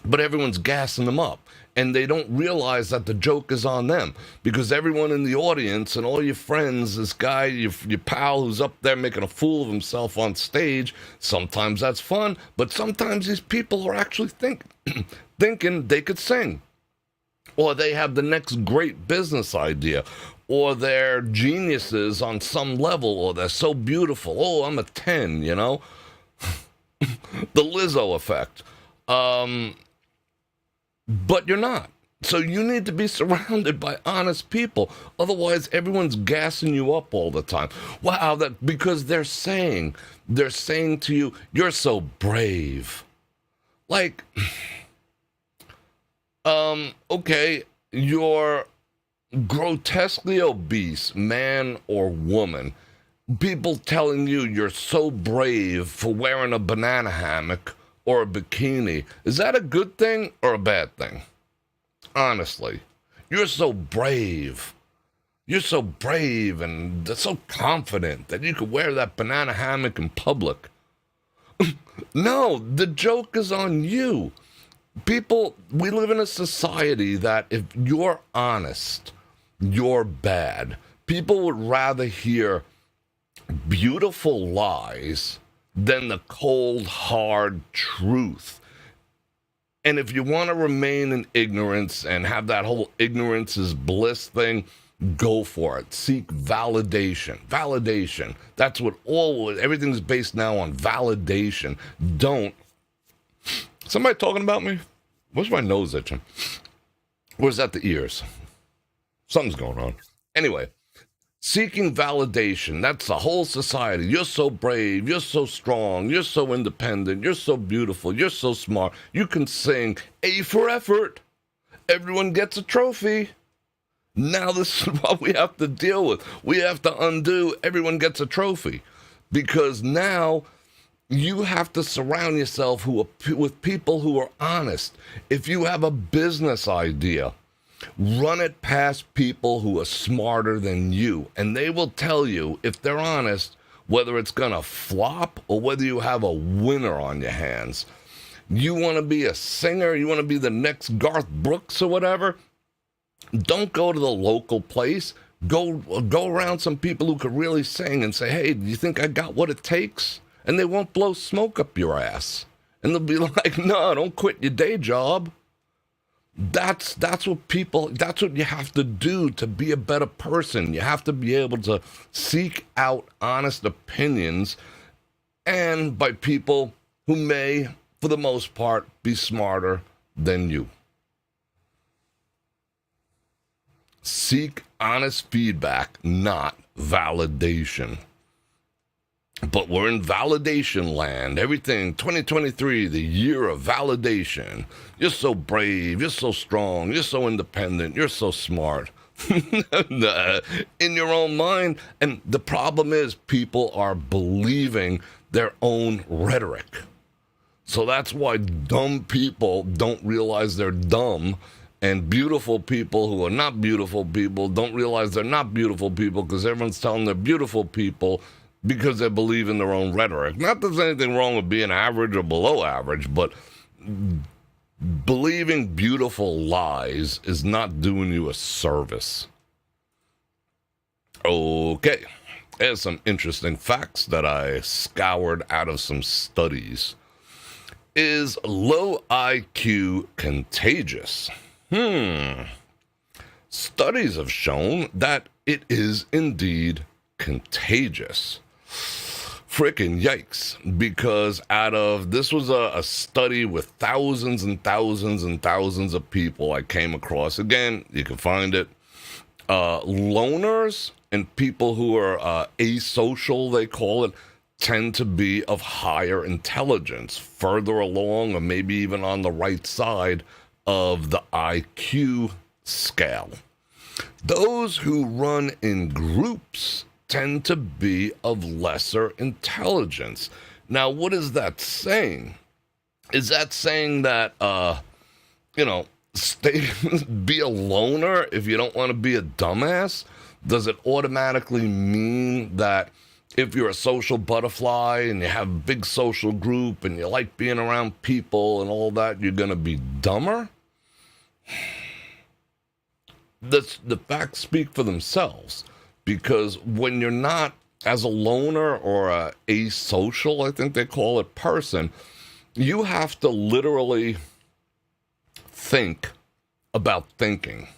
but everyone's gassing them up. And they don't realize that the joke is on them because everyone in the audience and all your friends, this guy, your pal who's up there making a fool of himself on stage, sometimes that's fun, but sometimes these people are actually thinking they could sing. Or they have the next great business idea. Or they're geniuses on some level, or they're so beautiful. Oh, I'm a 10, The Lizzo effect. But you're not. So you need to be surrounded by honest people. Otherwise, everyone's gassing you up all the time. Wow, because they're saying to you, you're so brave. Like, okay, you're grotesquely obese, man or woman. People telling you you're so brave for wearing a banana hammock or a bikini. Is that a good thing or a bad thing? Honestly, you're so brave. You're so brave and so confident that you could wear that banana hammock in public. No, the joke is on you. People, we live in a society that if you're honest, you're bad. People would rather hear beautiful lies than the cold, hard truth. And if you want to remain in ignorance and have that whole ignorance is bliss thing, go for it. Seek validation. Validation. That's what everything's based now on validation. Don't. Somebody talking about me? What's my nose itching? Or is that the ears? Something's going on. Anyway. Seeking validation, that's the whole society. You're so brave, you're so strong, you're so independent, you're so beautiful, you're so smart. You can sing A for effort. Everyone gets a trophy. Now this is what we have to deal with. We have to undo everyone gets a trophy. Because now you have to surround yourself with people who are honest. If you have a business idea, run it past people who are smarter than you, and they will tell you, if they're honest, whether it's going to flop or whether you have a winner on your hands. You want to be a singer, you want to be the next Garth Brooks or whatever, don't go to the local place. Go around some people who could really sing and say, hey, do you think I got what it takes? And they won't blow smoke up your ass. And they'll be like, no, don't quit your day job. That's what you have to do to be a better person. You have to be able to seek out honest opinions and by people who may, for the most part, be smarter than you. Seek honest feedback, not validation. But we're in validation land. Everything, 2023, the year of validation. You're so brave, you're so strong, you're so independent, you're so smart. In your own mind. And the problem is people are believing their own rhetoric. So that's why dumb people don't realize they're dumb. And beautiful people who are not beautiful people don't realize they're not beautiful people because everyone's telling they're beautiful people because they believe in their own rhetoric. Not that there's anything wrong with being average or below average, but believing beautiful lies is not doing you a service. Okay, here's some interesting facts that I scoured out of some studies. Is low IQ contagious? Studies have shown that it is indeed contagious. Frickin' yikes. Because this was a study with thousands and thousands and thousands of people I came across. Again, you can find it. Loners and people who are asocial, they call it, tend to be of higher intelligence, further along or maybe even on the right side of the IQ scale. Those who run in groups tend to be of lesser intelligence. Now, what is that saying? Is that saying that, stay, be a loner if you don't want to be a dumbass? Does it automatically mean that if you're a social butterfly and you have a big social group and you like being around people and all that, you're going to be dumber? The facts speak for themselves, because when you're not, as a loner or a asocial, I think they call it, person, you have to literally think about thinking.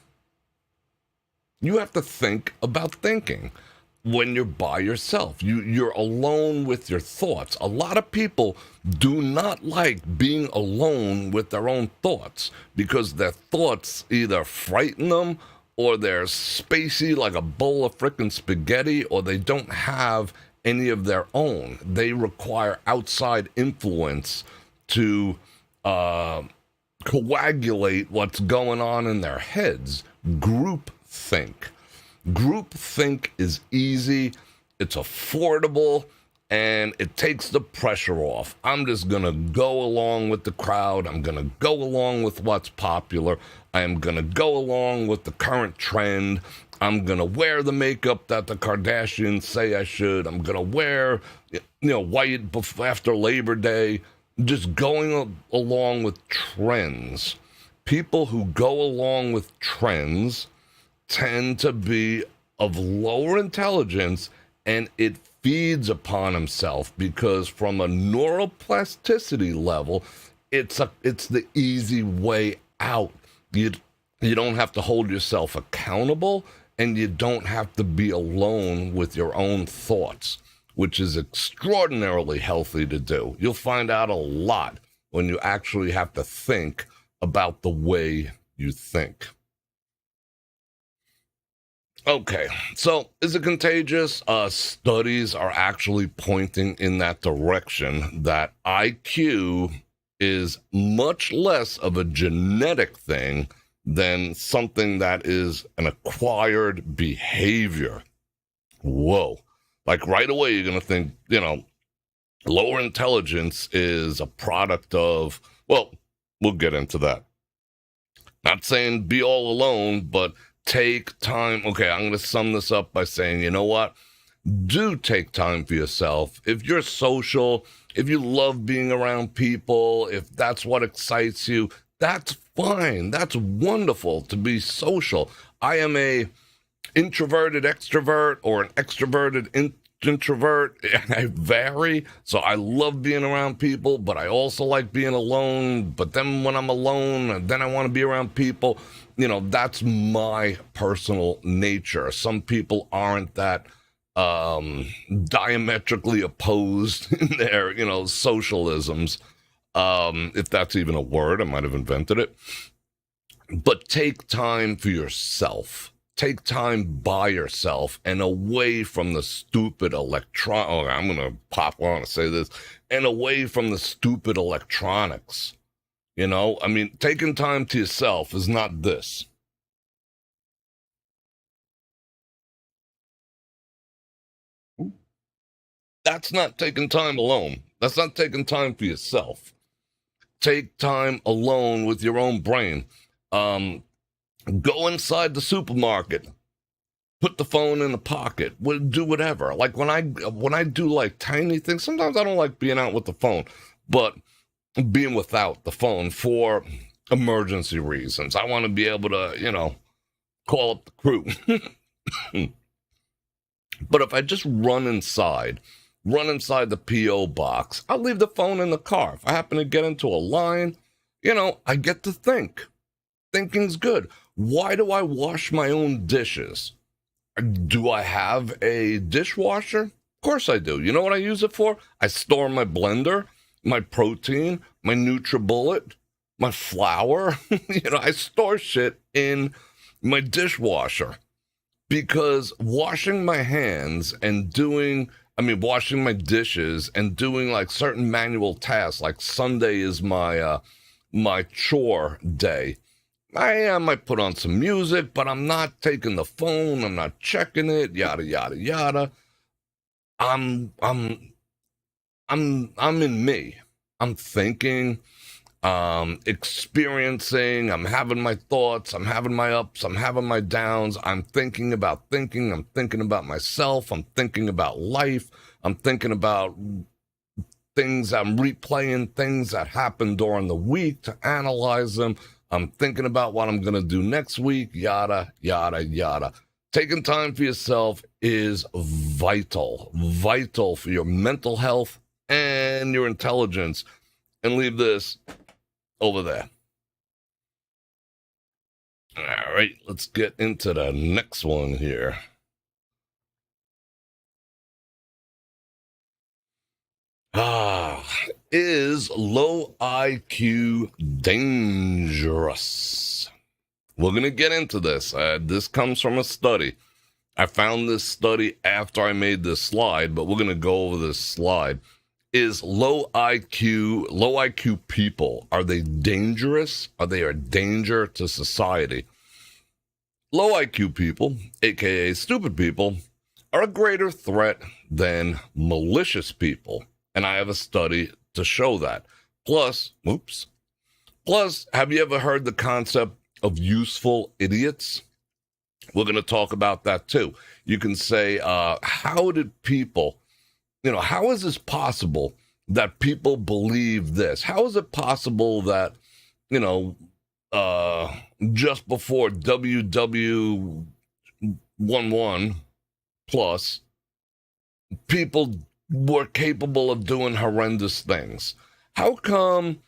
You have to think about thinking when you're by yourself. You're alone with your thoughts. A lot of people do not like being alone with their own thoughts because their thoughts either frighten them, or they're spacey like a bowl of frickin' spaghetti, or they don't have any of their own. They require outside influence to coagulate what's going on in their heads. Group think. Group think is easy, it's affordable, and it takes the pressure off. I'm just going to go along with the crowd. I'm going to go along with what's popular. I am going to go along with the current trend. I'm going to wear the makeup that the Kardashians say I should. I'm going to wear, white after Labor Day. Just going along with trends. People who go along with trends tend to be of lower intelligence, and it feeds upon himself, because from a neuroplasticity level, it's the easy way out. You don't have to hold yourself accountable, and you don't have to be alone with your own thoughts, which is extraordinarily healthy to do. You'll find out a lot when you actually have to think about the way you think. Okay, so is it contagious? Studies are actually pointing in that direction, that IQ is much less of a genetic thing than something that is an acquired behavior. Whoa. Like right away, you're going to think, lower intelligence is a product of, well, we'll get into that. Not saying be all alone, but take time. Okay, I'm going to sum this up by saying, you know what? Do take time for yourself. If you're social, if you love being around people, if that's what excites you, that's fine. That's wonderful to be social. I am a introverted extrovert, or an extroverted introvert. I vary. So I love being around people, but I also like being alone. But then when I'm alone, then I want to be around people. That's my personal nature. Some people aren't that diametrically opposed in their, socialisms. If that's even a word, I might have invented it. But take time for yourself. Take time by yourself and away from the stupid I'm going to pop on and say this, and away from the stupid electronics. Taking time to yourself is not this. That's not taking time alone. That's not taking time for yourself. Take time alone with your own brain. Go inside the supermarket. Put the phone in the pocket. Do whatever. Like when I do like tiny things, sometimes I don't like being out with the phone, but being without the phone for emergency reasons. I want to be able to, call up the crew. But if I just run inside the P.O. box, I'll leave the phone in the car. If I happen to get into a line, I get to think. Thinking's good. Why do I wash my own dishes? Do I have a dishwasher? Of course I do. You know what I use it for? I store my blender, my protein, my NutriBullet, my flour. I store shit in my dishwasher, because washing my hands and washing my dishes and doing like certain manual tasks, like Sunday is my chore day. I might put on some music, but I'm not taking the phone. I'm not checking it, yada, yada, yada. I'm I'm in me. I'm thinking, experiencing, I'm having my thoughts, I'm having my ups, I'm having my downs, I'm thinking about thinking, I'm thinking about myself, I'm thinking about life, I'm thinking about things, I'm replaying things that happened during the week to analyze them. I'm thinking about what I'm going to do next week, yada, yada, yada. Taking time for yourself is vital for your mental health and your intelligence. And leave this over there. All right, let's get into the next one here. Is low IQ dangerous? We're going to get into this. This comes from a study. I found this study after I made this slide, but we're going to go over this slide. Is low IQ people, are they dangerous? Are they a danger to society? Low IQ people, aka stupid people, are a greater threat than malicious people. And I have a study to show that. Plus, have you ever heard the concept of useful idiots? We're going to talk about that too. You can say, how did people, how is this possible that people believe this? How is it possible that, just before WW11 plus, people were capable of doing horrendous things? How come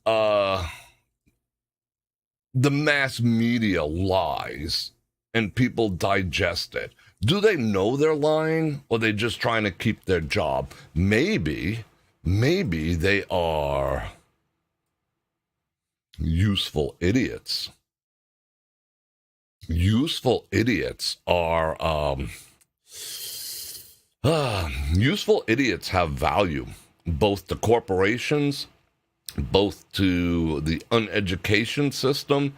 the mass media lies and people digest it? Do they know they're lying, or are they just trying to keep their job? Maybe they are useful idiots. Useful idiots are, useful idiots have value, both to corporations, both to the uneducation system,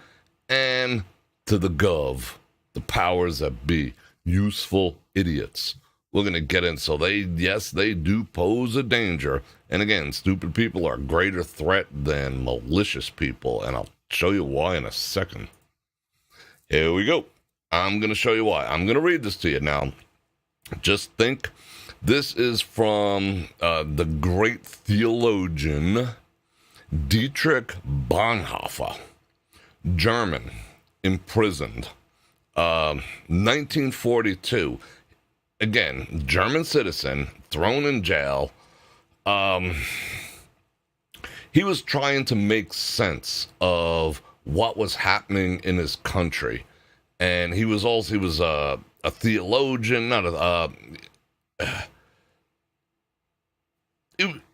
and to the gov, the powers that be. Useful idiots. We're going to get in. So they do pose a danger. And again, stupid people are a greater threat than malicious people. And I'll show you why in a second. Here we go. I'm going to show you why. I'm going to read this to you now. Just think. This is from the great theologian Dietrich Bonhoeffer, German, imprisoned. 1942, again, German citizen, thrown in jail. He was trying to make sense of what was happening in his country, and he was a theologian,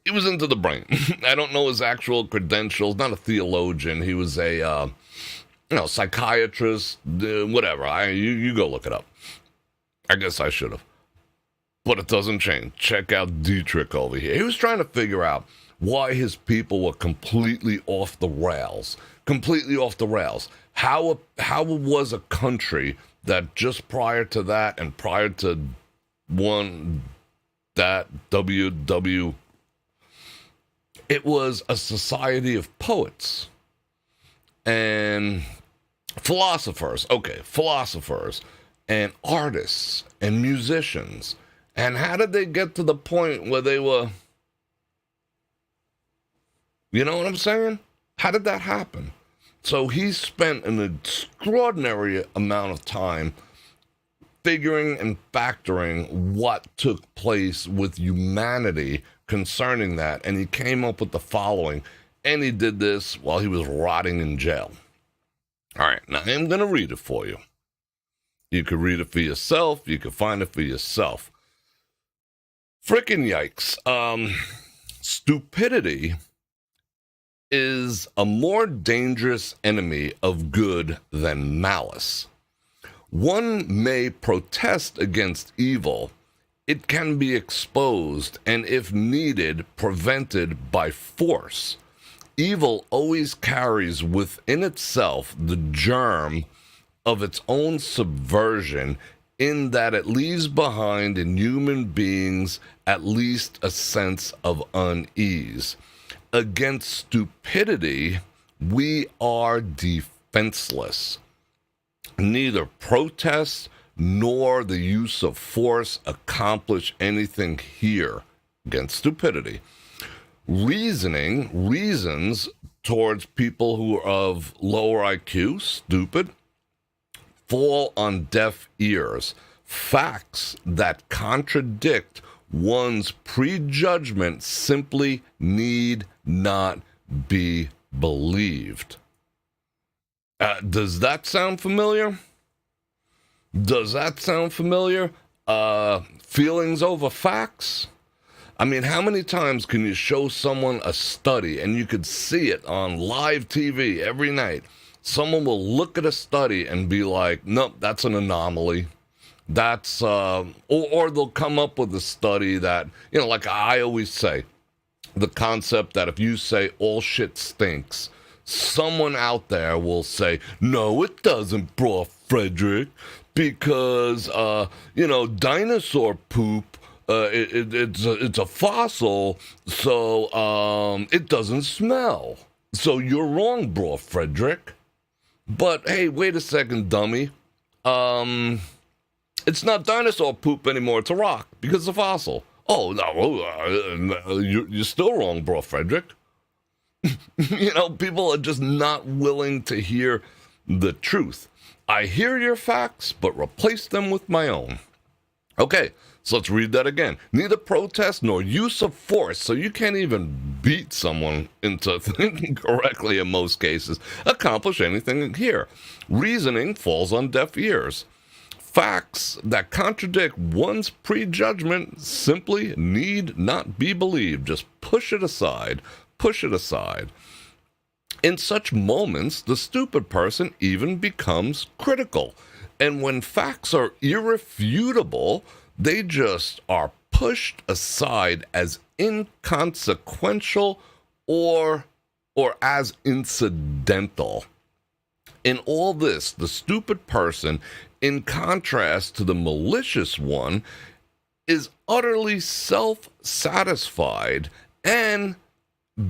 he was into the brain. I don't know his actual credentials. Not a theologian. He was a psychiatrist, whatever. You go look it up. I guess I should have. But it doesn't change. Check out Dietrich over here. He was trying to figure out why his people were completely off the rails. Completely off the rails. How was a country that just prior to that and prior to WW, it was a society of poets and philosophers and artists and musicians. And how did they get to the point where they were, you know what I'm saying? How did that happen? So he spent an extraordinary amount of time figuring and factoring what took place with humanity concerning that. And he came up with the following. And he did this while he was rotting in jail. All right, now I'm going to read it for you. You can read it for yourself. You can find it for yourself. Frickin' yikes. Stupidity is a more dangerous enemy of good than malice. One may protest against evil. It can be exposed and, if needed, prevented by force. Evil always carries within itself the germ of its own subversion in that it leaves behind in human beings at least a sense of unease. Against stupidity, we are defenseless. Neither protest nor the use of force accomplish anything here against stupidity. Reasons towards people who are of lower IQ, stupid, fall on deaf ears. Facts that contradict one's prejudgment simply need not be believed. Does that sound familiar? Does that sound familiar? Feelings over facts? I mean, how many times can you show someone a study and you could see it on live TV every night? Someone will look at a study and be like, nope, that's an anomaly. That's, or they'll come up with a study that, like I always say, the concept that if you say all shit stinks, someone out there will say, no, it doesn't, Bror Fredrik, because, dinosaur poop, it's a fossil, so it doesn't smell. So you're wrong, Bror Fredrik. But hey, wait a second, dummy. It's not dinosaur poop anymore. It's a rock because it's a fossil. Oh no, you're still wrong, Bror Fredrik. People are just not willing to hear the truth. I hear your facts, but replace them with my own. Okay, so let's read that again. Neither protest nor use of force, so you can't even beat someone into thinking correctly in most cases, accomplish anything here. Reasoning falls on deaf ears. Facts that contradict one's prejudgment simply need not be believed. Just push it aside. Push it aside. In such moments, the stupid person even becomes critical. And when facts are irrefutable, they just are pushed aside as inconsequential or as incidental. In all this, the stupid person, in contrast to the malicious one, is utterly self-satisfied and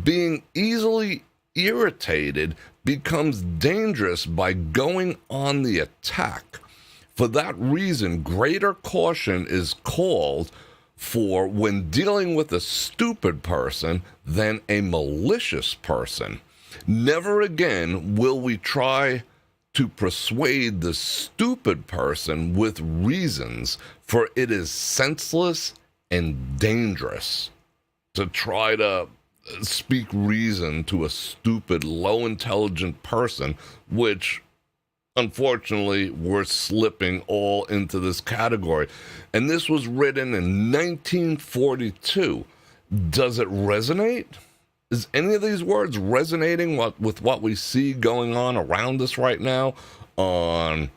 being easily irritated becomes dangerous by going on the attack. For that reason, greater caution is called for when dealing with a stupid person than a malicious person. Never again will we try to persuade the stupid person with reasons, for it is senseless and dangerous to try to speak reason to a stupid, low-intelligent person, which, unfortunately, we're slipping all into this category. And this was written in 1942. Does it resonate? Is any of these words resonating with what we see going on around us right now on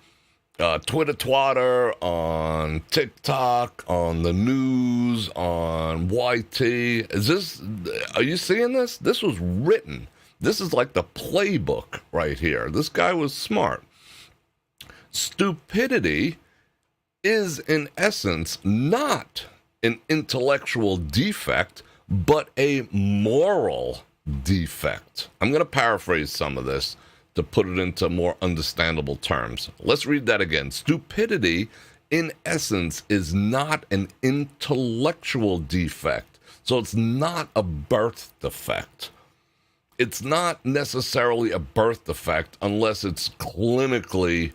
Twitter, Twatter, on TikTok, on the news, on YT? Are you seeing this? This was written. This is like the playbook right here. This guy was smart. Stupidity is, in essence, not an intellectual defect, but a moral defect. I'm going to paraphrase some of this to put it into more understandable terms. Let's read that again. Stupidity, in essence, is not an intellectual defect. So it's not a birth defect. It's not necessarily a birth defect unless it's clinically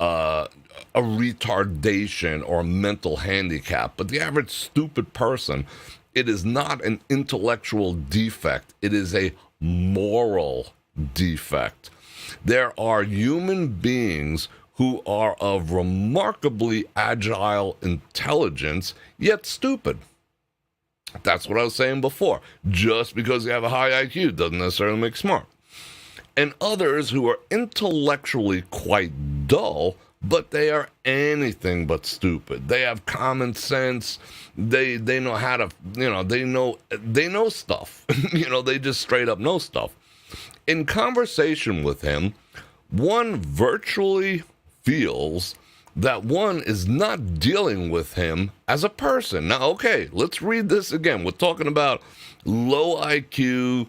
a retardation or a mental handicap. But the average stupid person, it is not an intellectual defect. It is a moral defect. There are human beings who are of remarkably agile intelligence, yet stupid. That's what I was saying before. Just because you have a high IQ doesn't necessarily make smart. And others who are intellectually quite dull, but they are anything but stupid. They have common sense. They know how to, they know stuff. They just straight up know stuff. In conversation with him, one virtually feels that one is not dealing with him as a person. Now, okay, let's read this again. We're talking about low IQ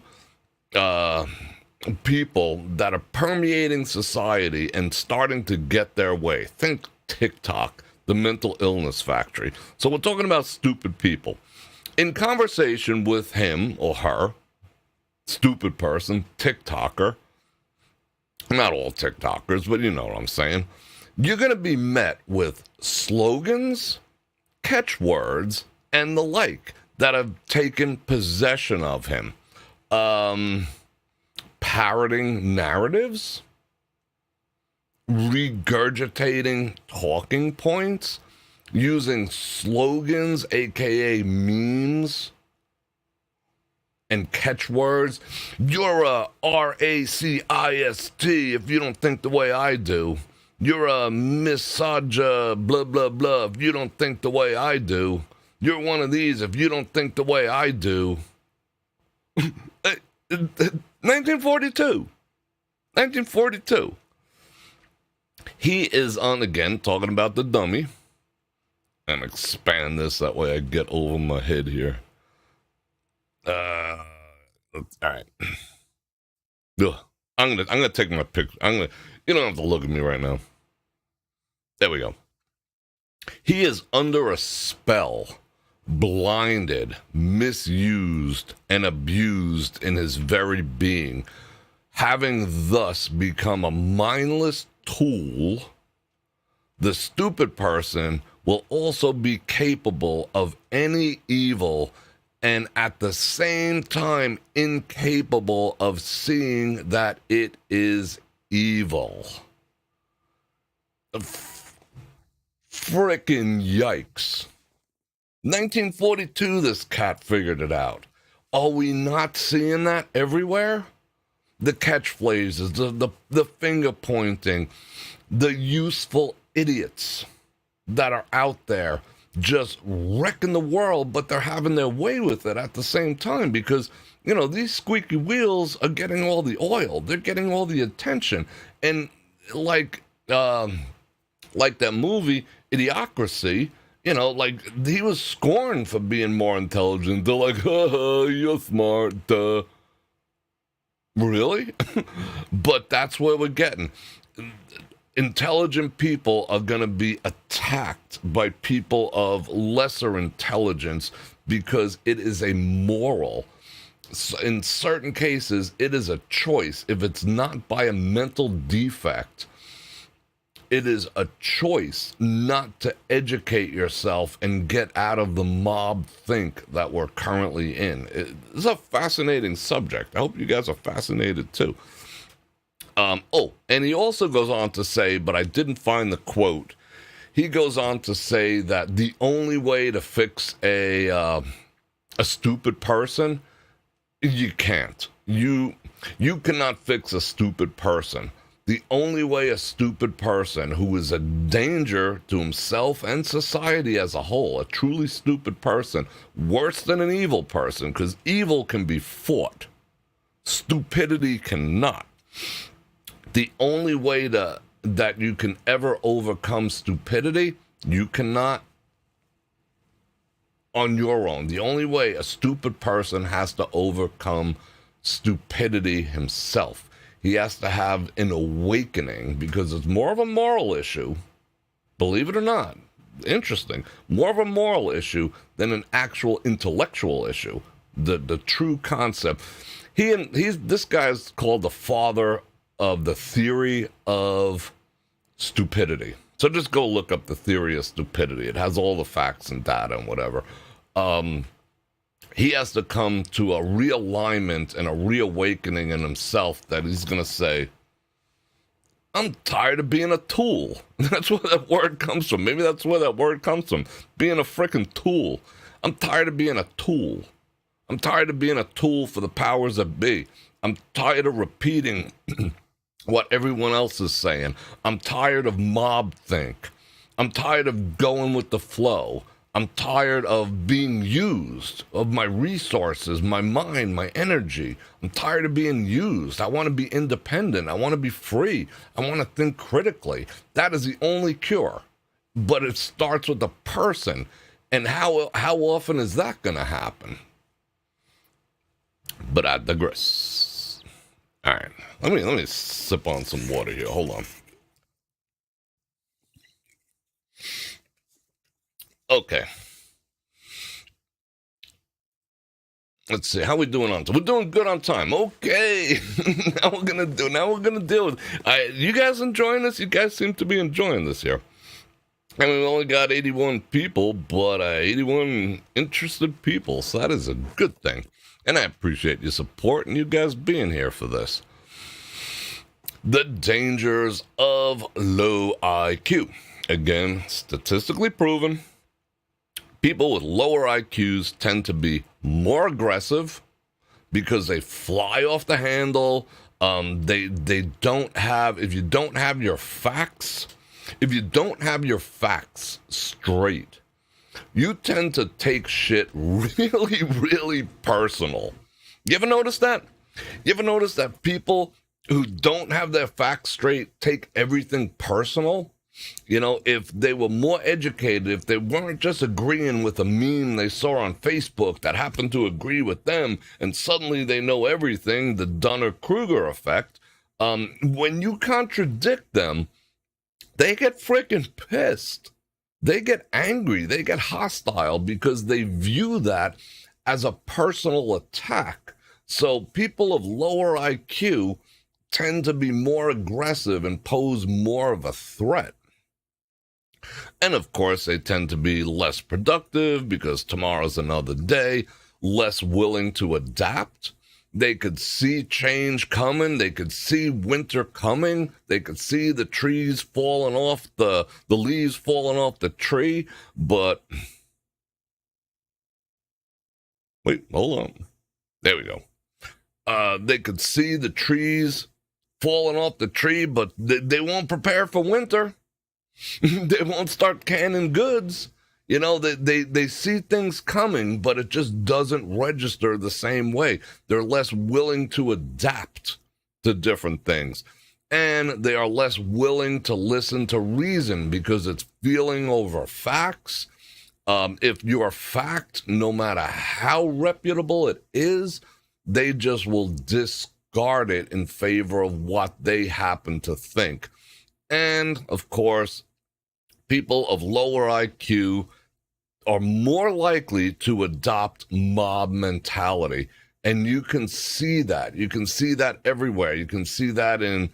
people that are permeating society and starting to get their way. Think TikTok, the mental illness factory. So we're talking about stupid people. In conversation with him or her, stupid person, TikToker, not all TikTokers, but you know what I'm saying, you're going to be met with slogans, catchwords, and the like that have taken possession of him. Parroting narratives, regurgitating talking points, using slogans, aka memes, and catchwords. You're a racist if you don't think the way I do. You're a misogynist, blah, blah, blah, if you don't think the way I do. You're one of these if you don't think the way I do. 1942. He is on, again, talking about the dummy. And expand this, that way I get over my head here. All right. Ugh. I'm gonna take my picture. You don't have to look at me right now. There we go. He is under a spell, blinded, misused, and abused in his very being, having thus become a mindless tool. The stupid person will also be capable of any evil and at the same time incapable of seeing that it is evil. Frickin' yikes. 1942, this cat figured it out. Are we not seeing that everywhere? The catchphrases, the finger pointing, the useful idiots that are out there just wrecking the world, but they're having their way with it at the same time because, you know, these squeaky wheels are getting all the oil. They're getting all the attention. And like that movie, Idiocracy, you know, like he was scorned for being more intelligent. They're like, you're smart. Really? But that's where we're getting. Intelligent people are going to be attacked by people of lesser intelligence because it is a moral. In certain cases, it is a choice. If it's not by a mental defect, it is a choice not to educate yourself and get out of the mob think that we're currently in. It's a fascinating subject. I hope you guys are fascinated too. And he also goes on to say, but I didn't find the quote. He goes on to say that the only way to fix a stupid person, you can't. You cannot fix a stupid person. The only way a stupid person who is a danger to himself and society as a whole, a truly stupid person, worse than an evil person, because evil can be fought. Stupidity cannot. The only way that you can ever overcome stupidity, you cannot on your own. The only way a stupid person has to overcome stupidity himself. He has to have an awakening because it's more of a moral issue, believe it or not. Interesting. More of a moral issue than an actual intellectual issue. The true concept. This guy's called the father of the theory of stupidity. So just go look up the theory of stupidity. It has all the facts and data and whatever. He has to come to a realignment and a reawakening in himself that he's going to say, I'm tired of being a tool. That's where that word comes from. Maybe that's where that word comes from. Being a freaking tool. I'm tired of being a tool. I'm tired of being a tool for the powers that be. I'm tired of repeating what everyone else is saying. I'm tired of mob think. I'm tired of going with the flow. I'm tired of being used, of my resources, my mind, my energy. I'm tired of being used. I want to be independent. I want to be free. I want to think critically. That is the only cure. but it starts with the person. And how often is that going to happen? But I digress. All right, let me sip on some water here. Hold on. Okay. Let's see, how we doing on time? We're doing good on time. Okay. Now we're gonna deal with you guys enjoying this? You guys seem to be enjoying this here. I mean, we only got 81 people, but 81 interested people, so that is a good thing. And I appreciate your support and you guys being here for this. The dangers of low IQ. Again, statistically proven. People with lower IQs tend to be more aggressive because they fly off the handle. They don't have, if you don't have your facts straight, you tend to take shit really, really personal. You ever notice that? You ever notice that people who don't have their facts straight take everything personal? You know, if they were more educated, if they weren't just agreeing with a meme they saw on Facebook that happened to agree with them, and suddenly they know everything, the Dunning-Kruger effect, when you contradict them, they get freaking pissed. They get angry. They get hostile because they view that as a personal attack. So people of lower IQ tend to be more aggressive and pose more of a threat. And of course, they tend to be less productive because tomorrow's another day, less willing to adapt. They could see change coming. They could see winter coming. They could see the trees falling off, the leaves falling off the tree. But, wait, hold on. There we go. They could see the trees falling off the tree, but they won't prepare for winter. They won't start canning goods. You know, they see things coming, but it just doesn't register the same way. They're less willing to adapt to different things. And they are less willing to listen to reason because it's feeling over facts. If your fact, no matter how reputable it is, they just will discard it in favor of what they happen to think. And, of course, people of lower IQ are more likely to adopt mob mentality. And you can see that. You can see that everywhere. You can see that in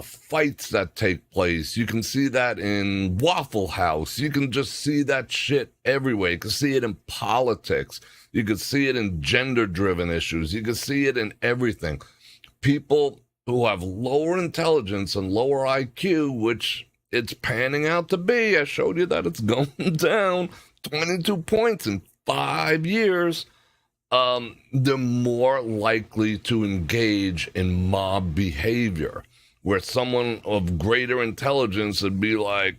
fights that take place. You can see that in Waffle House. You can just see that shit everywhere. You can see it in politics. You can see it in gender-driven issues. You can see it in everything. People who have lower intelligence and lower IQ, which it's panning out to be. I showed you that it's going down 22 points in 5 years. They're more likely to engage in mob behavior, where someone of greater intelligence would be like,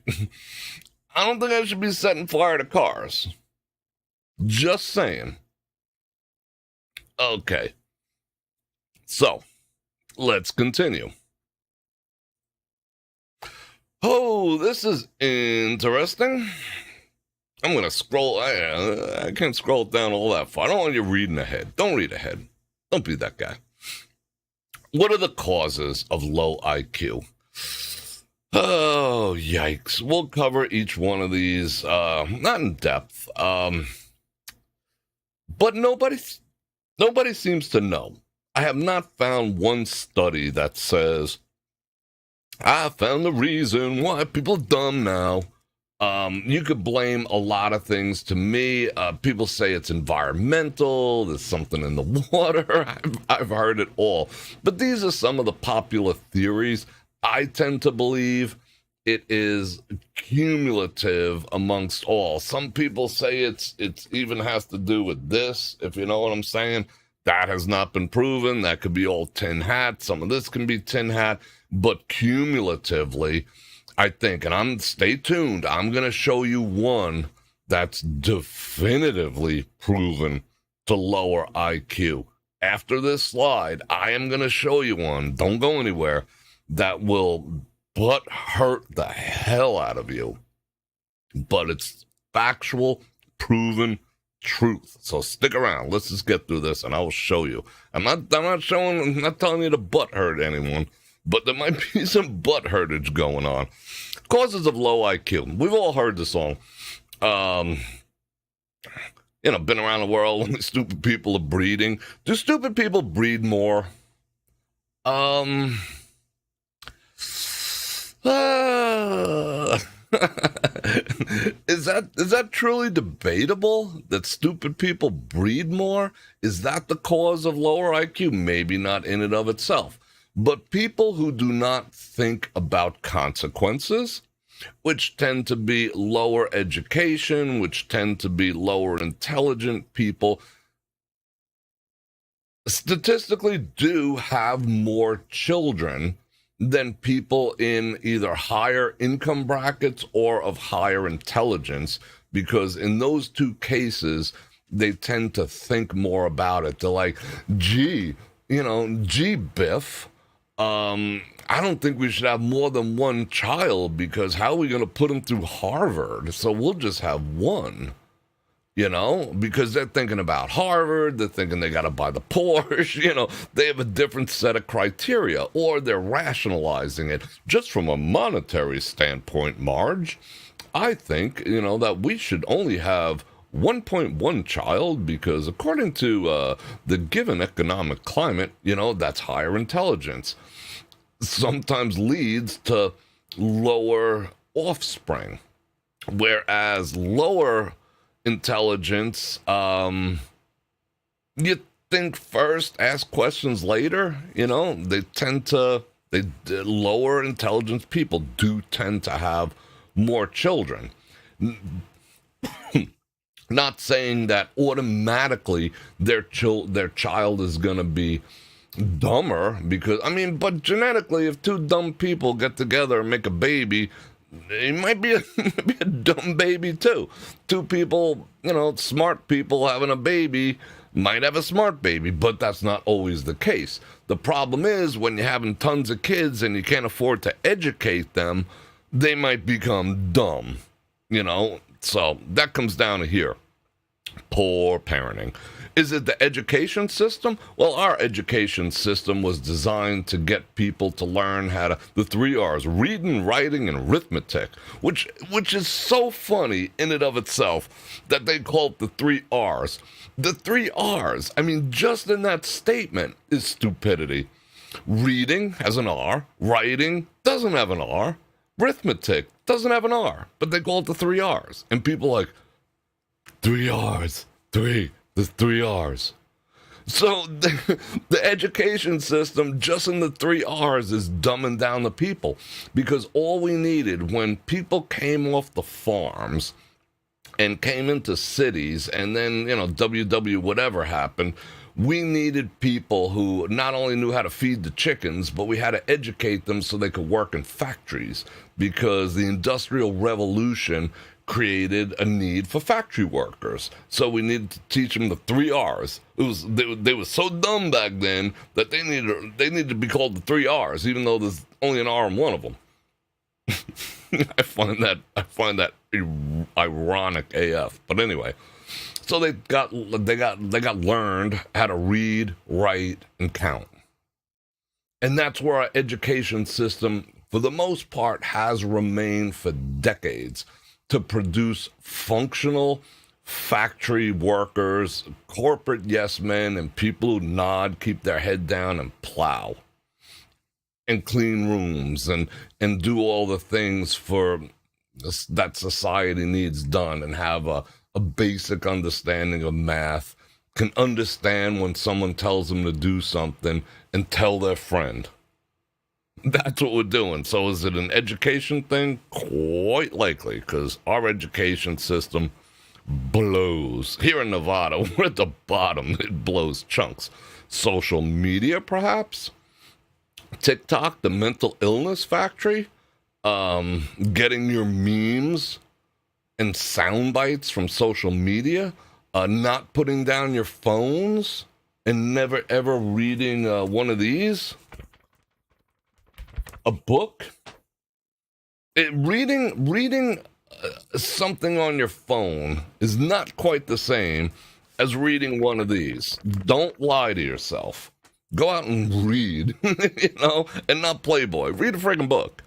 I don't think I should be setting fire to cars. Just saying. Okay. So, let's continue. Oh, this is interesting. I'm going to scroll. I can't scroll down all that far. I don't want you reading ahead. Don't read ahead. Don't be that guy. What are the causes of low IQ? Oh, yikes. We'll cover each one of these, not in depth, but nobody seems to know. I have not found one study that says, I found the reason why people are dumb now. You could blame a lot of things. To me, people say it's environmental, there's something in the water. I've heard it all. But these are some of the popular theories. I tend to believe it is cumulative amongst all. Some people say it's even has to do with this, if you know what I'm saying. That has not been proven. That could be all tin hat. Some of this can be tin hat. But cumulatively, I think, and stay tuned, I'm going to show you one that's definitively proven to lower IQ. After this slide, I am going to show you one, don't go anywhere, that will butt hurt the hell out of you. but it's factual, proven truth. So stick around. Let's just get through this, and I will show you. I'm not telling you to butt hurt anyone, but there might be some butt hurtage going on. Causes of low IQ. We've all heard the song. Been around the world. Only stupid people are breeding. Do stupid people breed more? Is that truly debatable, that stupid people breed more? Is that the cause of lower IQ? Maybe not in and of itself. But people who do not think about consequences, which tend to be lower education, which tend to be lower intelligent people, statistically do have more children than people in either higher income brackets or of higher intelligence, because in those two cases, they tend to think more about it. They're like, gee, Biff, I don't think we should have more than one child, because how are we going to put them through Harvard? So we'll just have one. Because they're thinking about Harvard, they're thinking they got to buy the Porsche, they have a different set of criteria, or they're rationalizing it just from a monetary standpoint, Marge. I think, that we should only have 1.1 child because according to the given economic climate, that's higher intelligence. Sometimes leads to lower offspring, whereas lower intelligence, you think first, ask questions later. They tend to, lower intelligence people do tend to have more children. Not saying that automatically their child is going to be dumber, because, but genetically, if two dumb people get together and make a baby, it might be a dumb baby too. Two people, smart people having a baby might have a smart baby, but that's not always the case. The problem is when you're having tons of kids and you can't afford to educate them, they might become dumb, So that comes down to here. Poor parenting. Is it the education system? Well, our education system was designed to get people to learn how to, the 3 R's, reading, writing, and arithmetic, which is so funny in and of itself that they call it the 3 R's. The 3 R's, just in that statement is stupidity. Reading has an R, writing doesn't have an R, arithmetic doesn't have an R, but they call it the 3 R's. And people are like, 3 R's, there's 3 R's. So the education system, just in the 3 R's, is dumbing down the people. Because all we needed when people came off the farms and came into cities, and then, WW whatever happened, we needed people who not only knew how to feed the chickens, but we had to educate them so they could work in factories. Because the Industrial Revolution created a need for factory workers. So we needed to teach them the 3 R's. They were so dumb back then that they needed to be called the 3 R's, even though there's only an R in one of them. I find that ironic AF. But anyway, so they got learned how to read, write, and count. And that's where our education system, for the most part, has remained for decades, to produce functional factory workers, corporate yes men, and people who nod, keep their head down, and plow, and clean rooms, and do all the things for that society needs done, and have a basic understanding of math, can understand when someone tells them to do something, and tell their friend. That's what we're doing. So is it an education thing? Quite likely, because our education system blows. Here in Nevada, we're at the bottom. It blows chunks. Social media, perhaps? TikTok, the mental illness factory? Getting your memes and sound bites from social media? Not putting down your phones? And never ever reading one of these? A book? Reading something on your phone is not quite the same as reading one of these. Don't lie to yourself. Go out and read, and not Playboy. Read a friggin' book.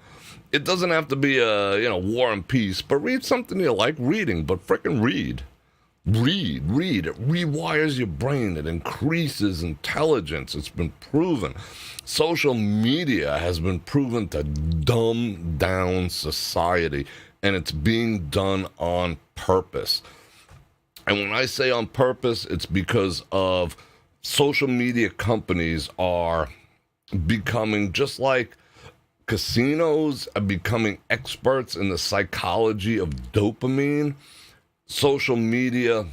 It doesn't have to be War and Peace, but read something you like reading, but frickin' read. Read. It rewires your brain. It increases intelligence. It's been proven. Social media has been proven to dumb down society, and it's being done on purpose. And when I say on purpose, it's because of social media companies are becoming, just like casinos are becoming experts in the psychology of dopamine. Social media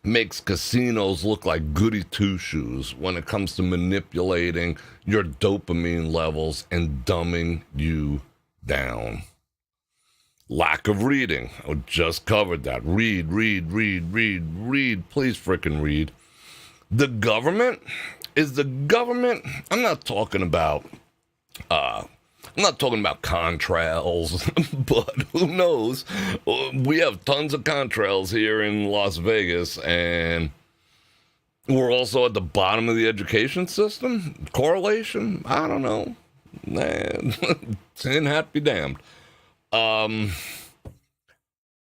makes casinos look like goody two-shoes when it comes to manipulating your dopamine levels and dumbing you down. Lack of reading. I just covered that. Read. Please frickin' read. The government? I'm not talking about contrails, but who knows? We have tons of contrails here in Las Vegas, and we're also at the bottom of the education system. Correlation? I don't know. Sin hat be damned.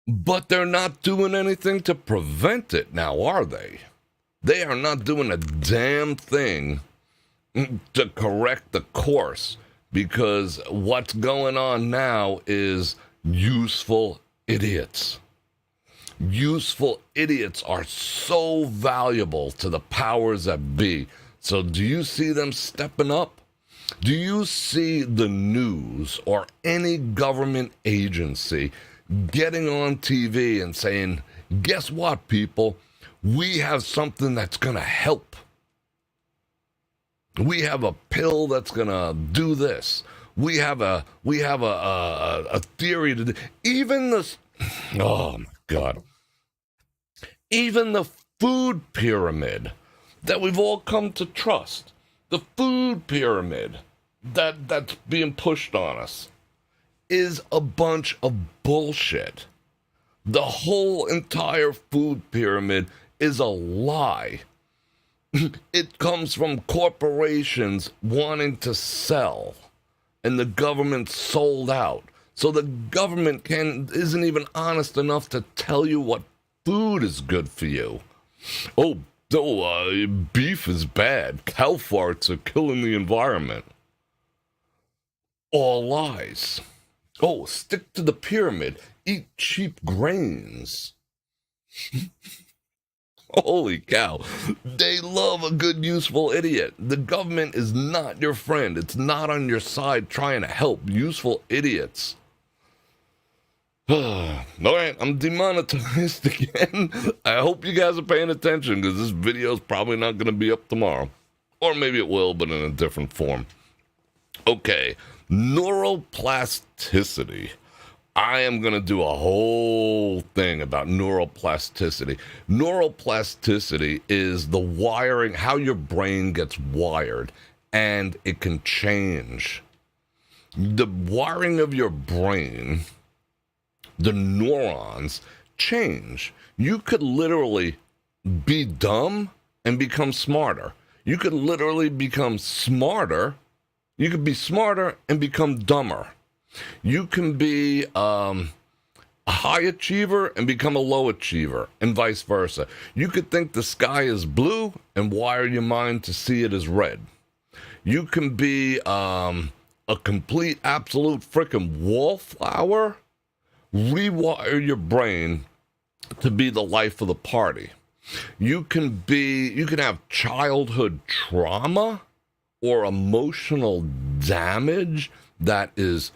But they're not doing anything to prevent it now, are they? They are not doing a damn thing to correct the course, because what's going on now is useful idiots. Useful idiots are so valuable to the powers that be. So do you see them stepping up? Do you see the news or any government agency getting on TV and saying, guess what, people? We have something that's going to help. We have a pill that's going to do this. We have a theory to do. Oh my God. Even the food pyramid that we've all come to trust. The food pyramid that's being pushed on us is a bunch of bullshit. The whole entire food pyramid is a lie. It comes from corporations wanting to sell, and the government sold out. So the government isn't even honest enough to tell you what food is good for you. Beef is bad. Cow farts are killing the environment. All lies. Stick to the pyramid. Eat cheap grains. Holy cow. They love a good, useful idiot. The government is not your friend. It's not on your side trying to help useful idiots. All right, I'm demonetized again. I hope you guys are paying attention, because this video is probably not going to be up tomorrow. Or maybe it will, but in a different form. Okay, neuroplasticity. I am going to do a whole thing about neuroplasticity. Neuroplasticity is the wiring, how your brain gets wired, and it can change. The wiring of your brain, the neurons, change. You could literally be dumb and become smarter. You could literally become smarter. You could be smarter and become dumber. You can be a high achiever and become a low achiever, and vice versa. You could think the sky is blue and wire your mind to see it as red. You can be a complete, absolute frickin' wallflower, rewire your brain to be the life of the party. You can have childhood trauma or emotional damage that is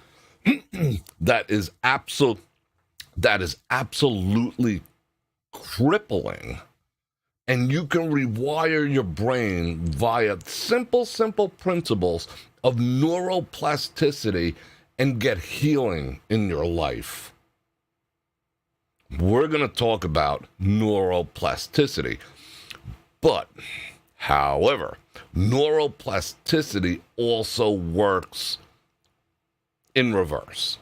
absolutely crippling, and you can rewire your brain via simple principles of neuroplasticity and get healing in your life. We're going to talk about neuroplasticity, but however, neuroplasticity also works in reverse.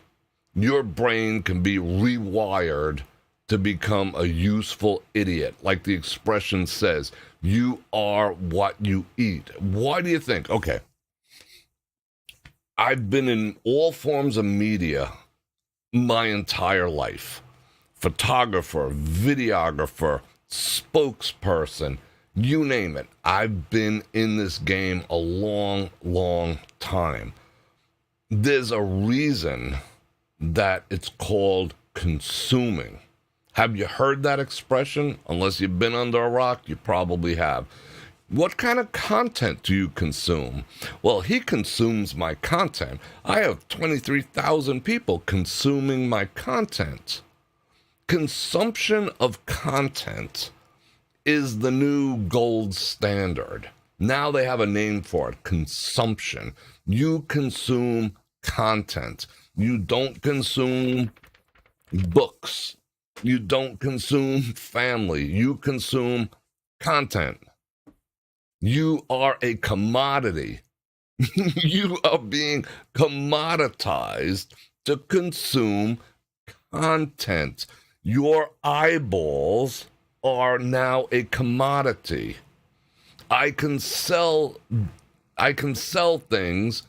your brain can be rewired to become a useful idiot. Like the expression says, you are what you eat. Why do you think? Okay. I've been in all forms of media my entire life. Photographer, videographer, spokesperson, you name it. I've been in this game a long, long time. There's a reason that it's called consuming. Have you heard that expression? Unless you've been under a rock, you probably have. What kind of content do you consume? Well, he consumes my content. I have 23,000 people consuming my content. Consumption of content is the new gold standard. Now they have a name for it, consumption. You consume content. You don't consume books. You don't consume family. You consume content. You are a commodity. You are being commoditized to consume content. Your eyeballs are now a commodity. I can sell things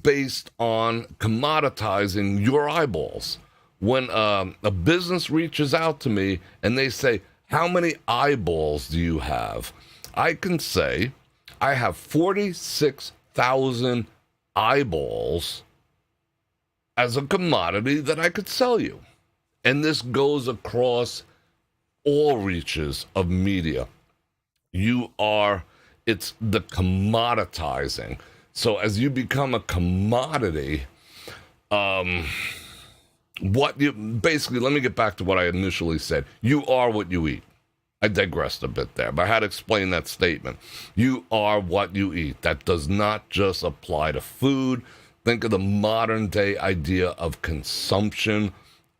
based on commoditizing your eyeballs. When a business reaches out to me and they say, how many eyeballs do you have? I can say, I have 46,000 eyeballs as a commodity that I could sell you. And this goes across all reaches of media. It's the commoditizing. So as you become a commodity, basically, let me get back to what I initially said. You are what you eat. I digressed a bit there, but I had to explain that statement. You are what you eat. That does not just apply to food. Think of the modern day idea of consumption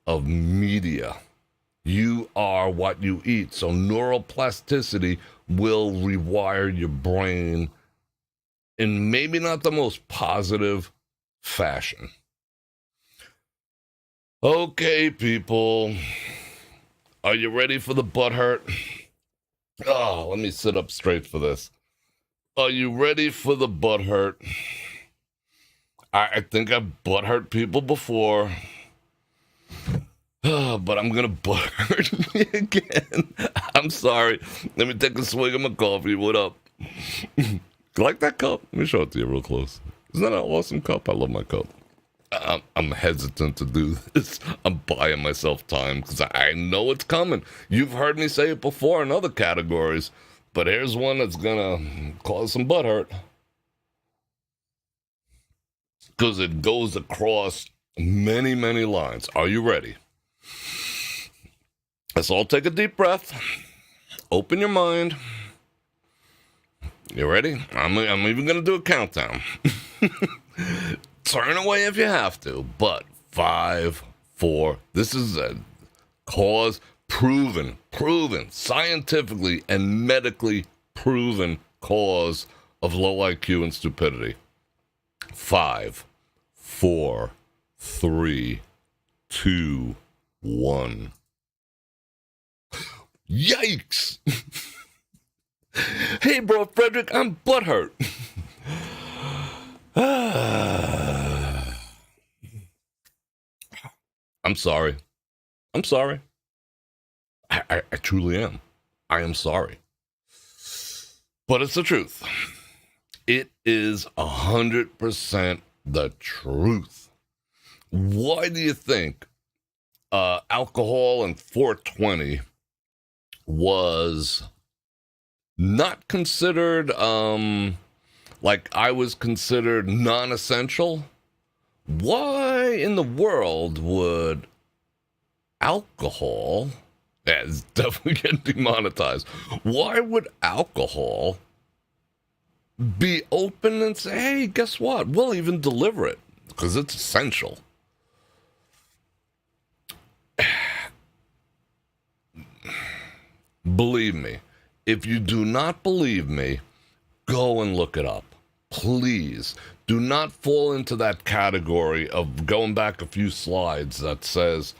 of media. You are what you eat. So neuroplasticity will rewire your brain in maybe not the most positive fashion. Okay, people. Are you ready for the butt hurt? Oh, let me sit up straight for this. Are you ready for the butt hurt? I think I've butt hurt people before. But I'm gonna butt hurt me again. I'm sorry. Let me take a swig of my coffee. What up? You like that cup? Let me show it to you real close. Isn't that an awesome cup? I love my cup. I'm hesitant to do this. I'm buying myself time because I know it's coming. You've heard me say it before in other categories, but here's one that's gonna cause some butt hurt because it goes across many, many lines. Are you ready? Let's all take a deep breath. Open your mind. You ready? I'm even gonna do a countdown. Turn away if you have to, but 5, 4. This is a cause proven, scientifically and medically proven cause of low IQ and stupidity. 5, 4, 3, 2, 1. Yikes! Hey, Bror Fredrik, I'm butthurt. I'm sorry. I'm sorry. I truly am. I am sorry. But it's the truth. It is 100% the truth. Why do you think alcohol and 420 was not considered, like I was considered non-essential? Why in the world would alcohol, it's definitely getting demonetized, why would alcohol be open and say, hey, guess what? We'll even deliver it because it's essential. Believe me, if you do not believe me, go and look it up. please do not fall into that category of going back a few slides that says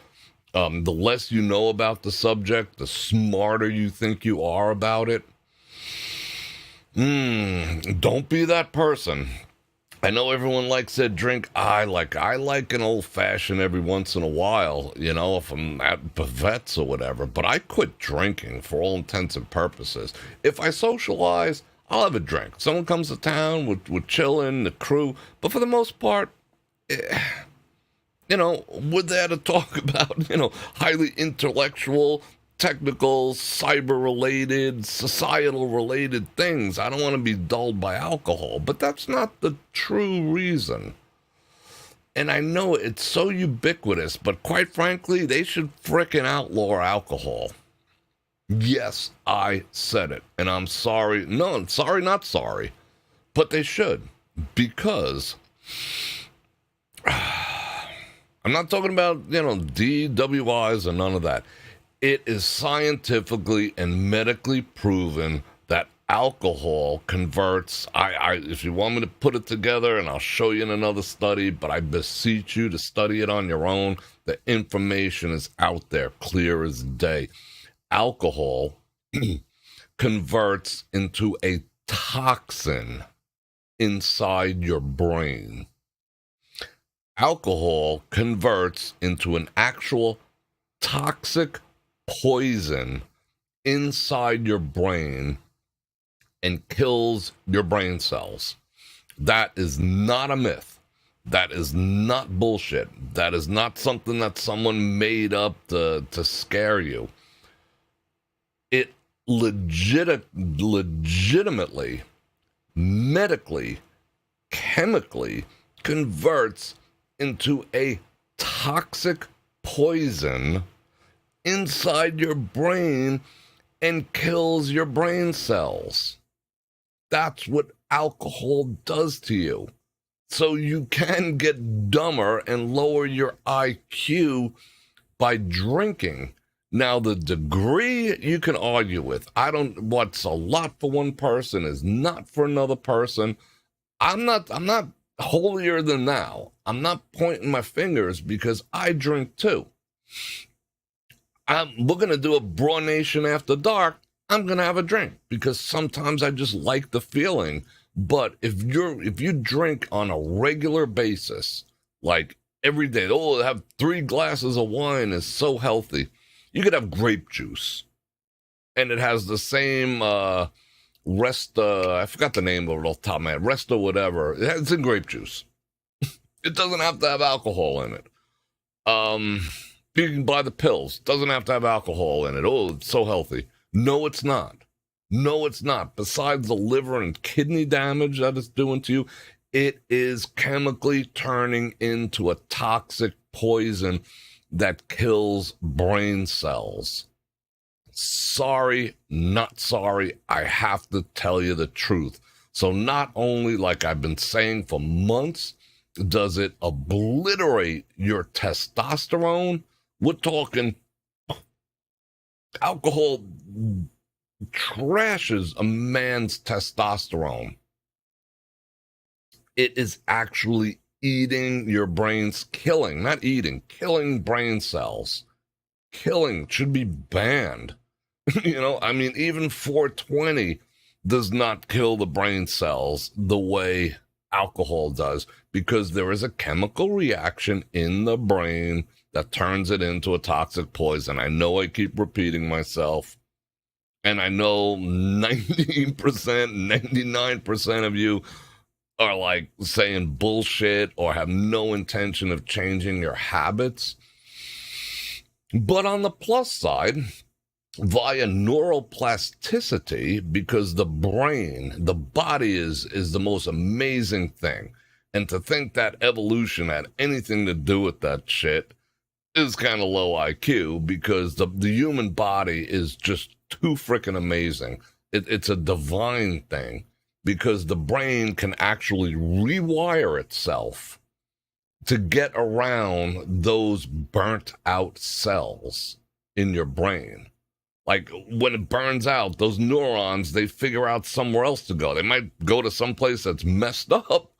the less you know about the subject, the smarter you think you are about it. Don't be that person. I know everyone likes that drink. I like an old-fashioned every once in a while, if I'm at Bavette's or whatever. But I quit drinking for all intents and purposes. If I socialize, I'll have a drink. Someone comes to town, we're chilling, the crew. But for the most part, we're there to talk about, highly intellectual, technical, cyber-related, societal-related things. I don't want to be dulled by alcohol, but that's not the true reason. And I know it's so ubiquitous, but quite frankly, they should frickin' outlaw alcohol. Yes, I said it, and I'm sorry. No, I'm sorry, not sorry. But they should, because I'm not talking about, DWIs or none of that. It is scientifically and medically proven that alcohol converts. If you want me to put it together, and I'll show you in another study, but I beseech you to study it on your own. The information is out there, clear as day. Alcohol converts into a toxin inside your brain. Alcohol converts into an actual toxic poison inside your brain and kills your brain cells. That is not a myth. That is not bullshit. That is not something that someone made up to scare you. It legitimately, medically, chemically converts into a toxic poison inside your brain and kills your brain cells. That's what alcohol does to you. So you can get dumber and lower your IQ by drinking. Now, the degree you can argue with. What's a lot for one person is not for another person. I'm not holier than thou. I'm not pointing my fingers because I drink too. We're going to do a Broad Nation After Dark. I'm going to have a drink because sometimes I just like the feeling. But if you drink on a regular basis, like every day, have 3 glasses of wine is so healthy. You could have grape juice, and it has the same Resta. I forgot the name of it off the top of my head. Resta whatever. It's in grape juice. It doesn't have to have alcohol in it. You can buy the pills. Doesn't have to have alcohol in it. Oh, it's so healthy. No, it's not. No, it's not. Besides the liver and kidney damage that it's doing to you, it is chemically turning into a toxic poison that kills brain cells. Sorry, not sorry. I have to tell you the truth. So not only, like I've been saying for months, does it obliterate your testosterone? We're talking alcohol trashes a man's testosterone. It is actually eating your brains, killing brain cells. Killing should be banned. Even 420 does not kill the brain cells the way alcohol does, because there is a chemical reaction in the brain that turns it into a toxic poison. I know I keep repeating myself, and I know 90%, 99% of you are like saying bullshit or have no intention of changing your habits. But on the plus side, via neuroplasticity, because the brain, the body is the most amazing thing. And to think that evolution had anything to do with that shit is kind of low IQ, because the human body is just too freaking amazing. It's a divine thing, because the brain can actually rewire itself to get around those burnt out cells in your brain. Like when it burns out, those neurons, they figure out somewhere else to go. They might go to some place that's messed up,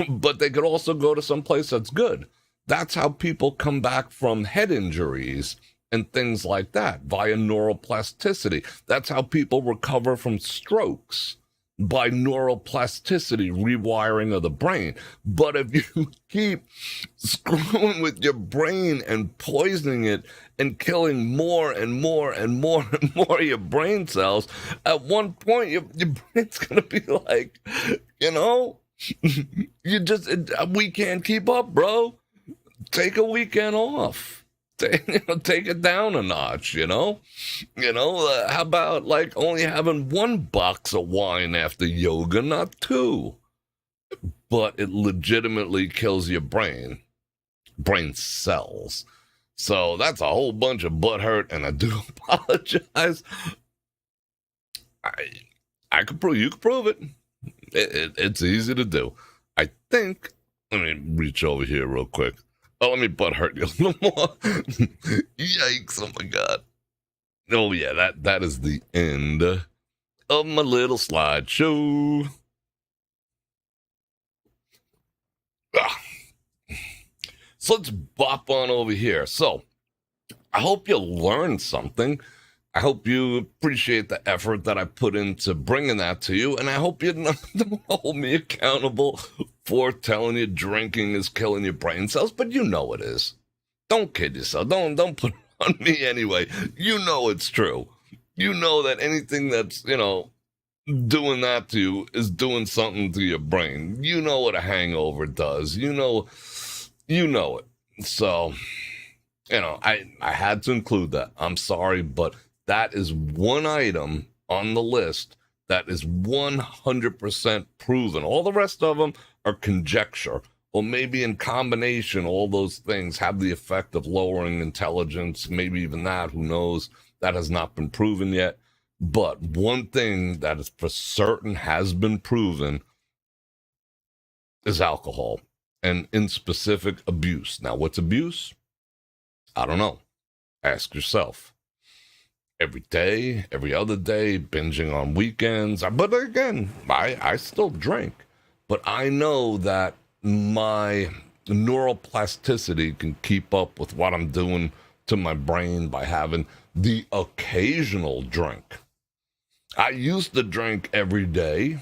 but they could also go to some place that's good. That's how people come back from head injuries and things like that via neuroplasticity. That's how people recover from strokes, by neuroplasticity, rewiring of the brain. But if you keep screwing with your brain and poisoning it and killing more and more and more and more of your brain cells, at one point your brain's going to be like, we can't keep up, bro. Take a weekend off. Take it down a notch, how about like only having one box of wine after yoga, not two? But it legitimately kills your brain cells. So that's a whole bunch of butt hurt, and I do apologize. I could prove, you could prove it. It's easy to do. I think, let me reach over here real quick. Oh, let me butt hurt you a little more. Yikes, oh my God. Oh yeah, that is the end of my little slideshow. So let's bop on over here. So I hope you learned something. I hope you appreciate the effort that I put into bringing that to you, and I hope you don't hold me accountable for telling you drinking is killing your brain cells, but you know it is. Don't kid yourself. Don't put it on me anyway. You know it's true. You know that anything that's, doing that to you is doing something to your brain. You know what a hangover does. You know it. So, I had to include that. I'm sorry, but that is one item on the list that is 100% proven. All the rest of them are conjecture, or maybe in combination, all those things have the effect of lowering intelligence, maybe even that, who knows? That has not been proven yet. But one thing that is for certain has been proven is alcohol, and in specific, abuse. Now, what's abuse? I don't know. Ask yourself. Every day, every other day, binging on weekends. But again, I still drink. But I know that my neuroplasticity can keep up with what I'm doing to my brain by having the occasional drink. I used to drink every day.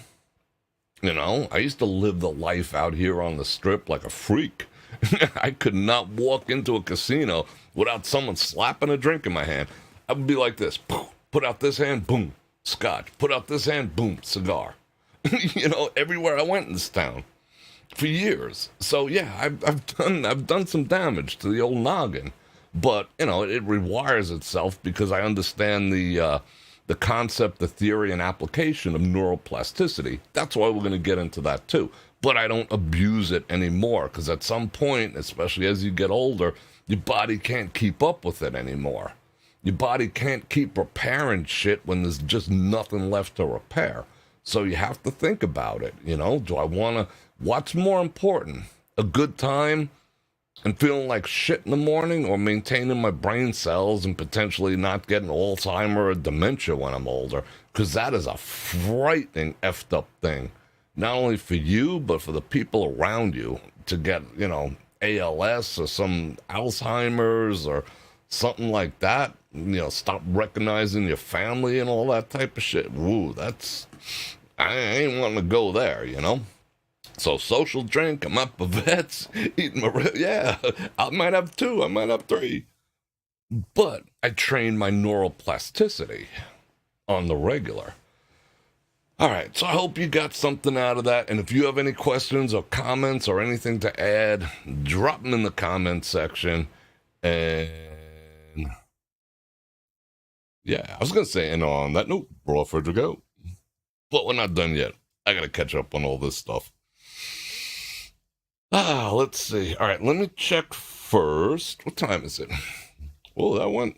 I used to live the life out here on the strip like a freak. I could not walk into a casino without someone slapping a drink in my hand. I would be like this. Put out this hand, boom, scotch. Put out this hand, boom, cigar. Everywhere I went in this town for years. So yeah, I've done some damage to the old noggin, but it rewires itself because I understand the concept, the theory, and application of neuroplasticity. That's why we're going to get into that too. But I don't abuse it anymore because at some point, especially as you get older, your body can't keep up with it anymore. Your body can't keep repairing shit when there's just nothing left to repair. So you have to think about it. Do I want to, what's more important? A good time and feeling like shit in the morning, or maintaining my brain cells and potentially not getting Alzheimer or dementia when I'm older? Because that is a frightening effed up thing. Not only for you, but for the people around you to get, ALS or some Alzheimer's or something like that. Stop recognizing your family and all that type of shit. Woo, I ain't wanting to go there, So social drink, I'm at Bavette's, eating yeah, I might have 2, I might have 3. But I train my neuroplasticity on the regular. All right, so I hope you got something out of that. And if you have any questions or comments or anything to add, drop them in the comment section. And yeah, I was going to say, and on that note, Bror Fredrik out. But we're not done yet. I got to catch up on all this stuff. Let's see. All right, let me check first. What time is it? Oh, that one.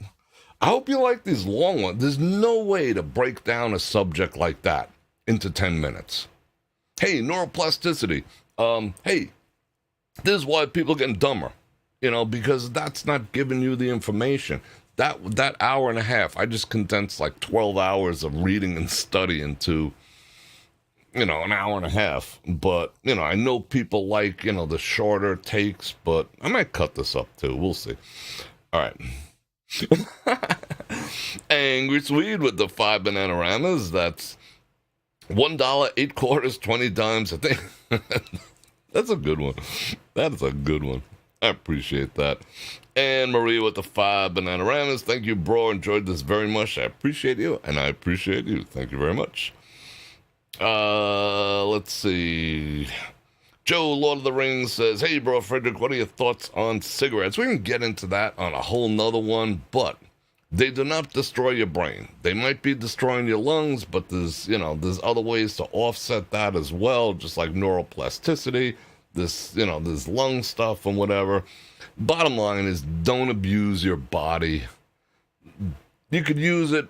I hope you like these long ones. There's no way to break down a subject like that into 10 minutes. Hey, neuroplasticity. Hey, this is why people are getting dumber. Because that's not giving you the information. that hour and a half, I just condensed like 12 hours of reading and study into, an hour and a half. But, I know people like, the shorter takes, but I might cut this up too. We'll see. All right. Angry Swede with the 5 Bananaramas. That's $1, 8 quarters, 20 dimes. I think that's a good one. That is a good one. I appreciate that. And Maria with the 5 Bananaramas. Thank you, bro. Enjoyed this very much. I appreciate you, and I appreciate you. Thank you very much. Let's see. Joe, Lord of the Rings, says, hey, Bror Fredrik, what are your thoughts on cigarettes? We can get into that on a whole nother one, but they do not destroy your brain. They might be destroying your lungs, but there's other ways to offset that as well, just like neuroplasticity, this lung stuff and whatever. Bottom line is, don't abuse your body. You could use it,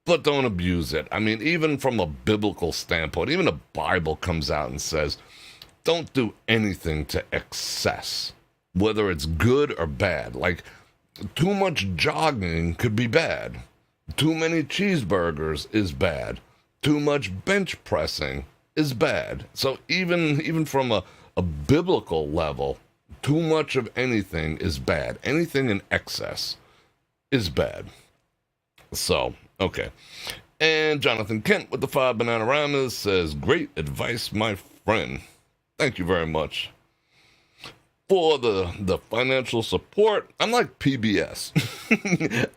but don't abuse it. I mean, even from a biblical standpoint, even the Bible comes out and says, don't do anything to excess, whether it's good or bad. Like, too much jogging could be bad. Too many cheeseburgers is bad. Too much bench pressing is bad. So even from a biblical level, too much of anything is bad. Anything in excess is bad. So, okay. And Jonathan Kent with the 5 Bananaramas says, great advice, my friend. Thank you very much. For the financial support, I'm like PBS.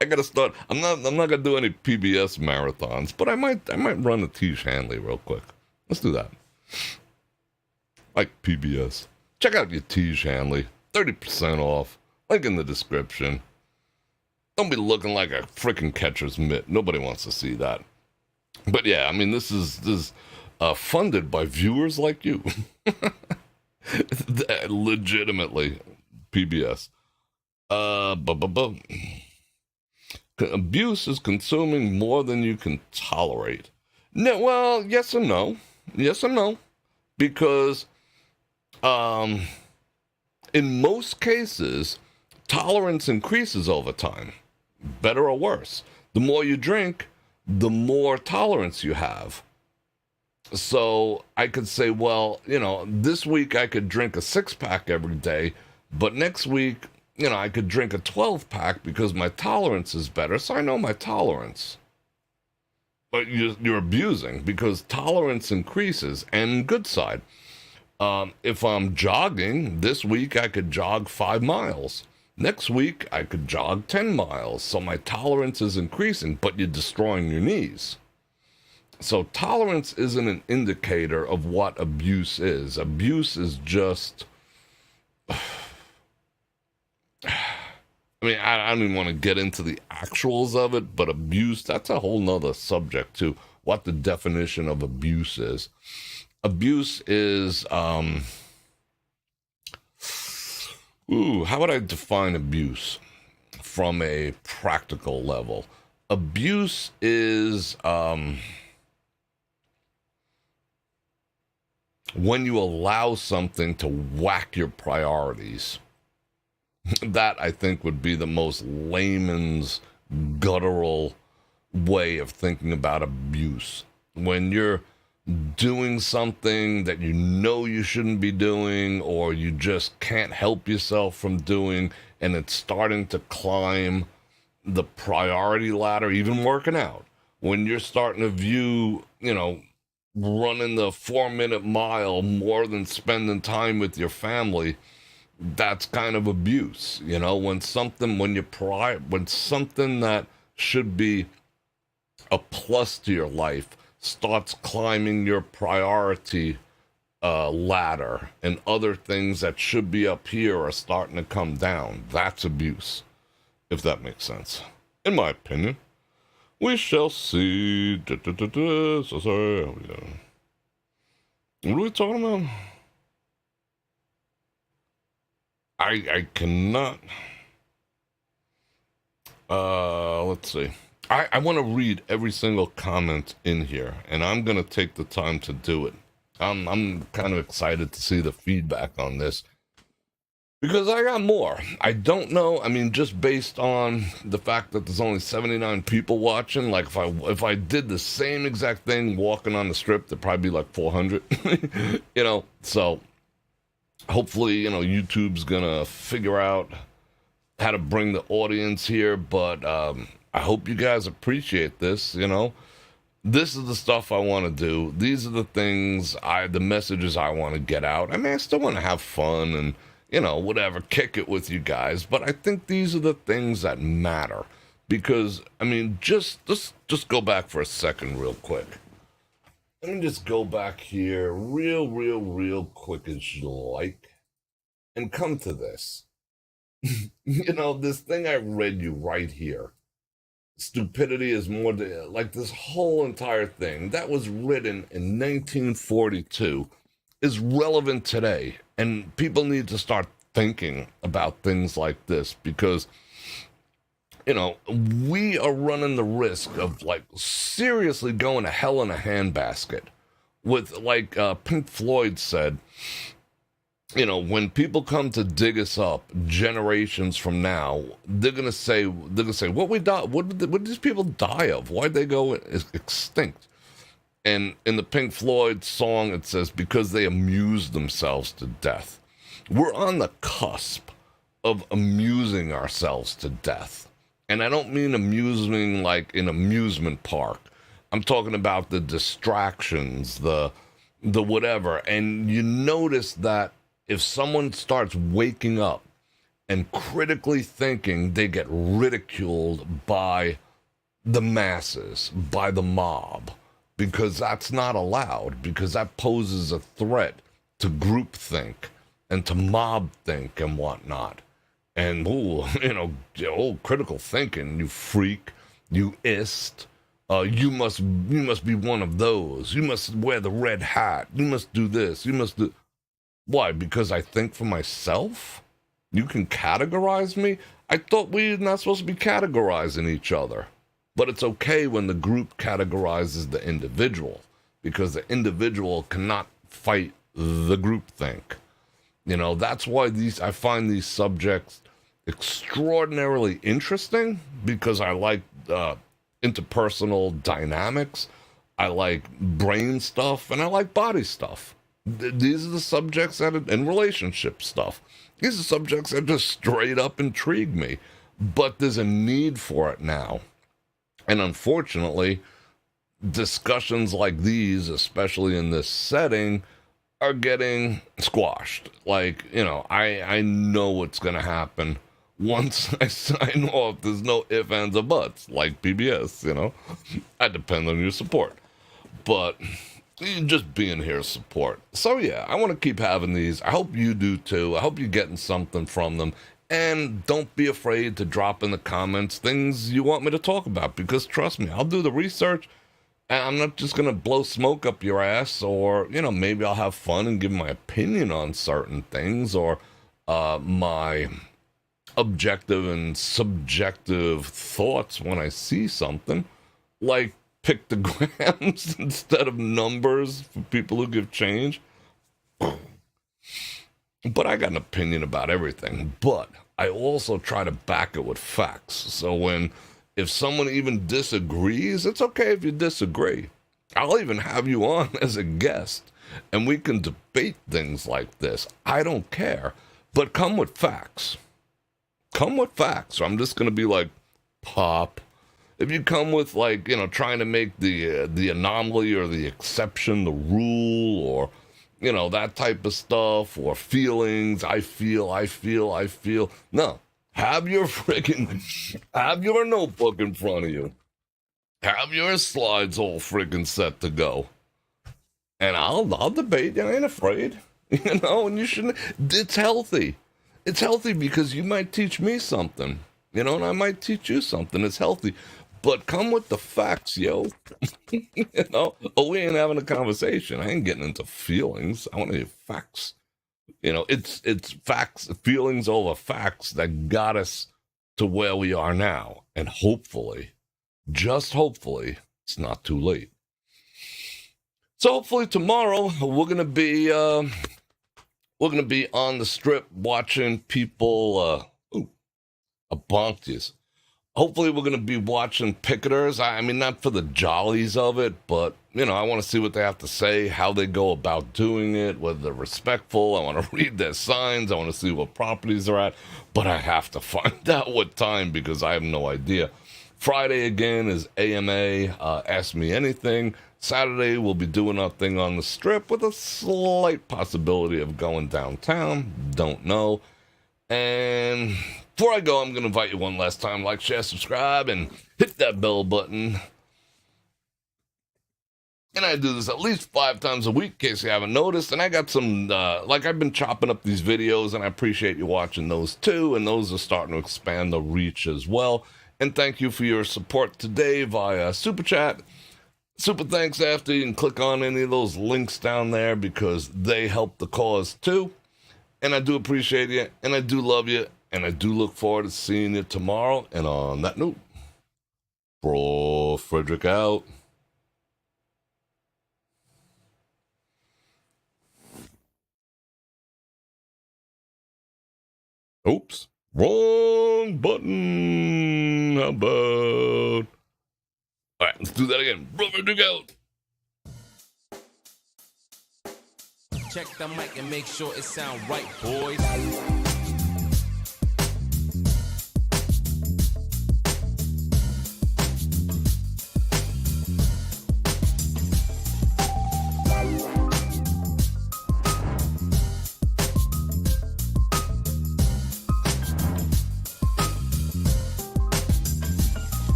I gotta start. I'm not gonna do any PBS marathons, but I might run a Tiege Hanley real quick. Let's do that. Like PBS. Check out your Tiege Hanley. 30% off. Link in the description. Don't be looking like a freaking catcher's mitt. Nobody wants to see that. But yeah, I mean, this is funded by viewers like you. Legitimately, PBS. Abuse is consuming more than you can tolerate. No, well, yes and no. Yes and no. Because, in most cases, tolerance increases over time. Better or worse. The more you drink, the more tolerance you have. So I could say, well, this week I could drink a 6-pack every day, but next week, I could drink a 12-pack because my tolerance is better, so I know my tolerance. But you're abusing because tolerance increases, and good side. If I'm jogging, this week I could jog 5 miles. Next week I could jog 10 miles, so my tolerance is increasing, but you're destroying your knees. So tolerance isn't an indicator of what abuse is. Abuse is just... I mean, I don't even want to get into the actuals of it, but abuse, that's a whole nother subject too, what the definition of abuse is. Abuse is... how would I define abuse from a practical level? Abuse is... when you allow something to whack your priorities. That, I think, would be the most layman's, guttural way of thinking about abuse. When you're doing something that you know you shouldn't be doing, or you just can't help yourself from doing, and it's starting to climb the priority ladder, even working out. When you're starting to view, running the 4-minute mile more than spending time with your family, that's kind of abuse. When something that should be a plus to your life starts climbing your priority ladder, and other things that should be up here are starting to come down, that's abuse, if that makes sense, in my opinion. We shall see. So sorry. What are we talking about? I cannot. Let's see. I want to read every single comment in here, and I'm going to take the time to do it. I'm kind of excited to see the feedback on this. Because I got more. I don't know. I mean, just based on the fact that there's only 79 people watching, like if I did the same exact thing walking on the strip, there'd probably be like 400. So hopefully, YouTube's gonna figure out how to bring the audience here, but I hope you guys appreciate this. This is the stuff I want to do. These are the things the messages I want to get out. I mean, I still want to have fun and, whatever, kick it with you guys. But I think these are the things that matter. Because, I mean, just go back for a second real quick. Let me just go back here real quick as you like. And come to this. This thing I read you right here. Stupidity is more like this whole entire thing that was written in 1942 is relevant today, and people need to start thinking about things like this because we are running the risk of like seriously going to hell in a handbasket with like Pink Floyd said, when people come to dig us up generations from now, they're gonna say, what did these people die of? Why'd they go extinct? And in the Pink Floyd song, it says, because they amused themselves to death. We're on the cusp of amusing ourselves to death. And I don't mean amusing like in amusement park. I'm talking about the distractions, the whatever. And you notice that if someone starts waking up and critically thinking, they get ridiculed by the masses, by the mob, because that's not allowed, because that poses a threat to groupthink and to mob think and whatnot. And, critical thinking, you freak, you ist, you must be one of those. You must wear the red hat. You must do this. You must do... Why? Because I think for myself? You can categorize me? I thought we're not supposed to be categorizing each other. But it's okay when the group categorizes the individual, because the individual cannot fight the group think. That's why I find these subjects extraordinarily interesting, because I like interpersonal dynamics, I like brain stuff, and I like body stuff. These are the subjects and relationship stuff. These are subjects that just straight up intrigue me. But there's a need for it now. And unfortunately, discussions like these, especially in this setting, are getting squashed. Like, I know what's going to happen once I sign off. There's no ifs, ands, or buts, like PBS, I depend on your support. But... just being here is support. So yeah, I want to keep having these. I hope you do too. I hope you're getting something from them. And don't be afraid to drop in the comments things you want me to talk about, because trust me, I'll do the research and I'm not just going to blow smoke up your ass, or, maybe I'll have fun and give my opinion on certain things, or my objective and subjective thoughts when I see something, like pictograms instead of numbers for people who give change. But I got an opinion about everything. But I also try to back it with facts. So if someone even disagrees, it's okay if you disagree. I'll even have you on as a guest, and we can debate things like this. I don't care. But come with facts. Come with facts. Or I'm just going to be like, pop. If you come with, like, trying to make the anomaly or the exception the rule, or, that type of stuff, or feelings, I feel. No. Have your notebook in front of you. Have your slides all friggin' set to go. And I'll debate. I ain't afraid. And you shouldn't. It's healthy. It's healthy because you might teach me something. And I might teach you something. It's healthy. But come with the facts, yo. We ain't having a conversation. I ain't getting into feelings. I want to hear facts. It's facts, feelings over facts that got us to where we are now. And hopefully, just hopefully, it's not too late. So hopefully tomorrow we're going to be We're going to be on the strip watching people, I bonked you. Hopefully we're going to be watching picketers. I mean, not for the jollies of it, but, you know, I want to see what they have to say, how they go about doing it, whether they're respectful. I want to read their signs. I want to see what properties they're at, but I have to find out what time because I have no idea. Friday, again, is AMA, Ask Me Anything. Saturday, we'll be doing our thing on the strip with a slight possibility of going downtown. Don't know. And before I go, I'm going to invite you one last time. Like, share, subscribe, and hit that bell button. And I do this at least 5 times a week, in case you haven't noticed. And I got some, I've been chopping up these videos, and I appreciate you watching those too. And those are starting to expand the reach as well. And thank you for your support today via Super Chat. Super thanks after. You can click on any of those links down there because they help the cause too. And I do appreciate you, and I do love you, and I do look forward to seeing you tomorrow. And on that note, Bror Fredrik out. Oops, wrong button. How about... All right, let's do that again. Bror Fredrik out. Check the mic and make sure it sound right, boys.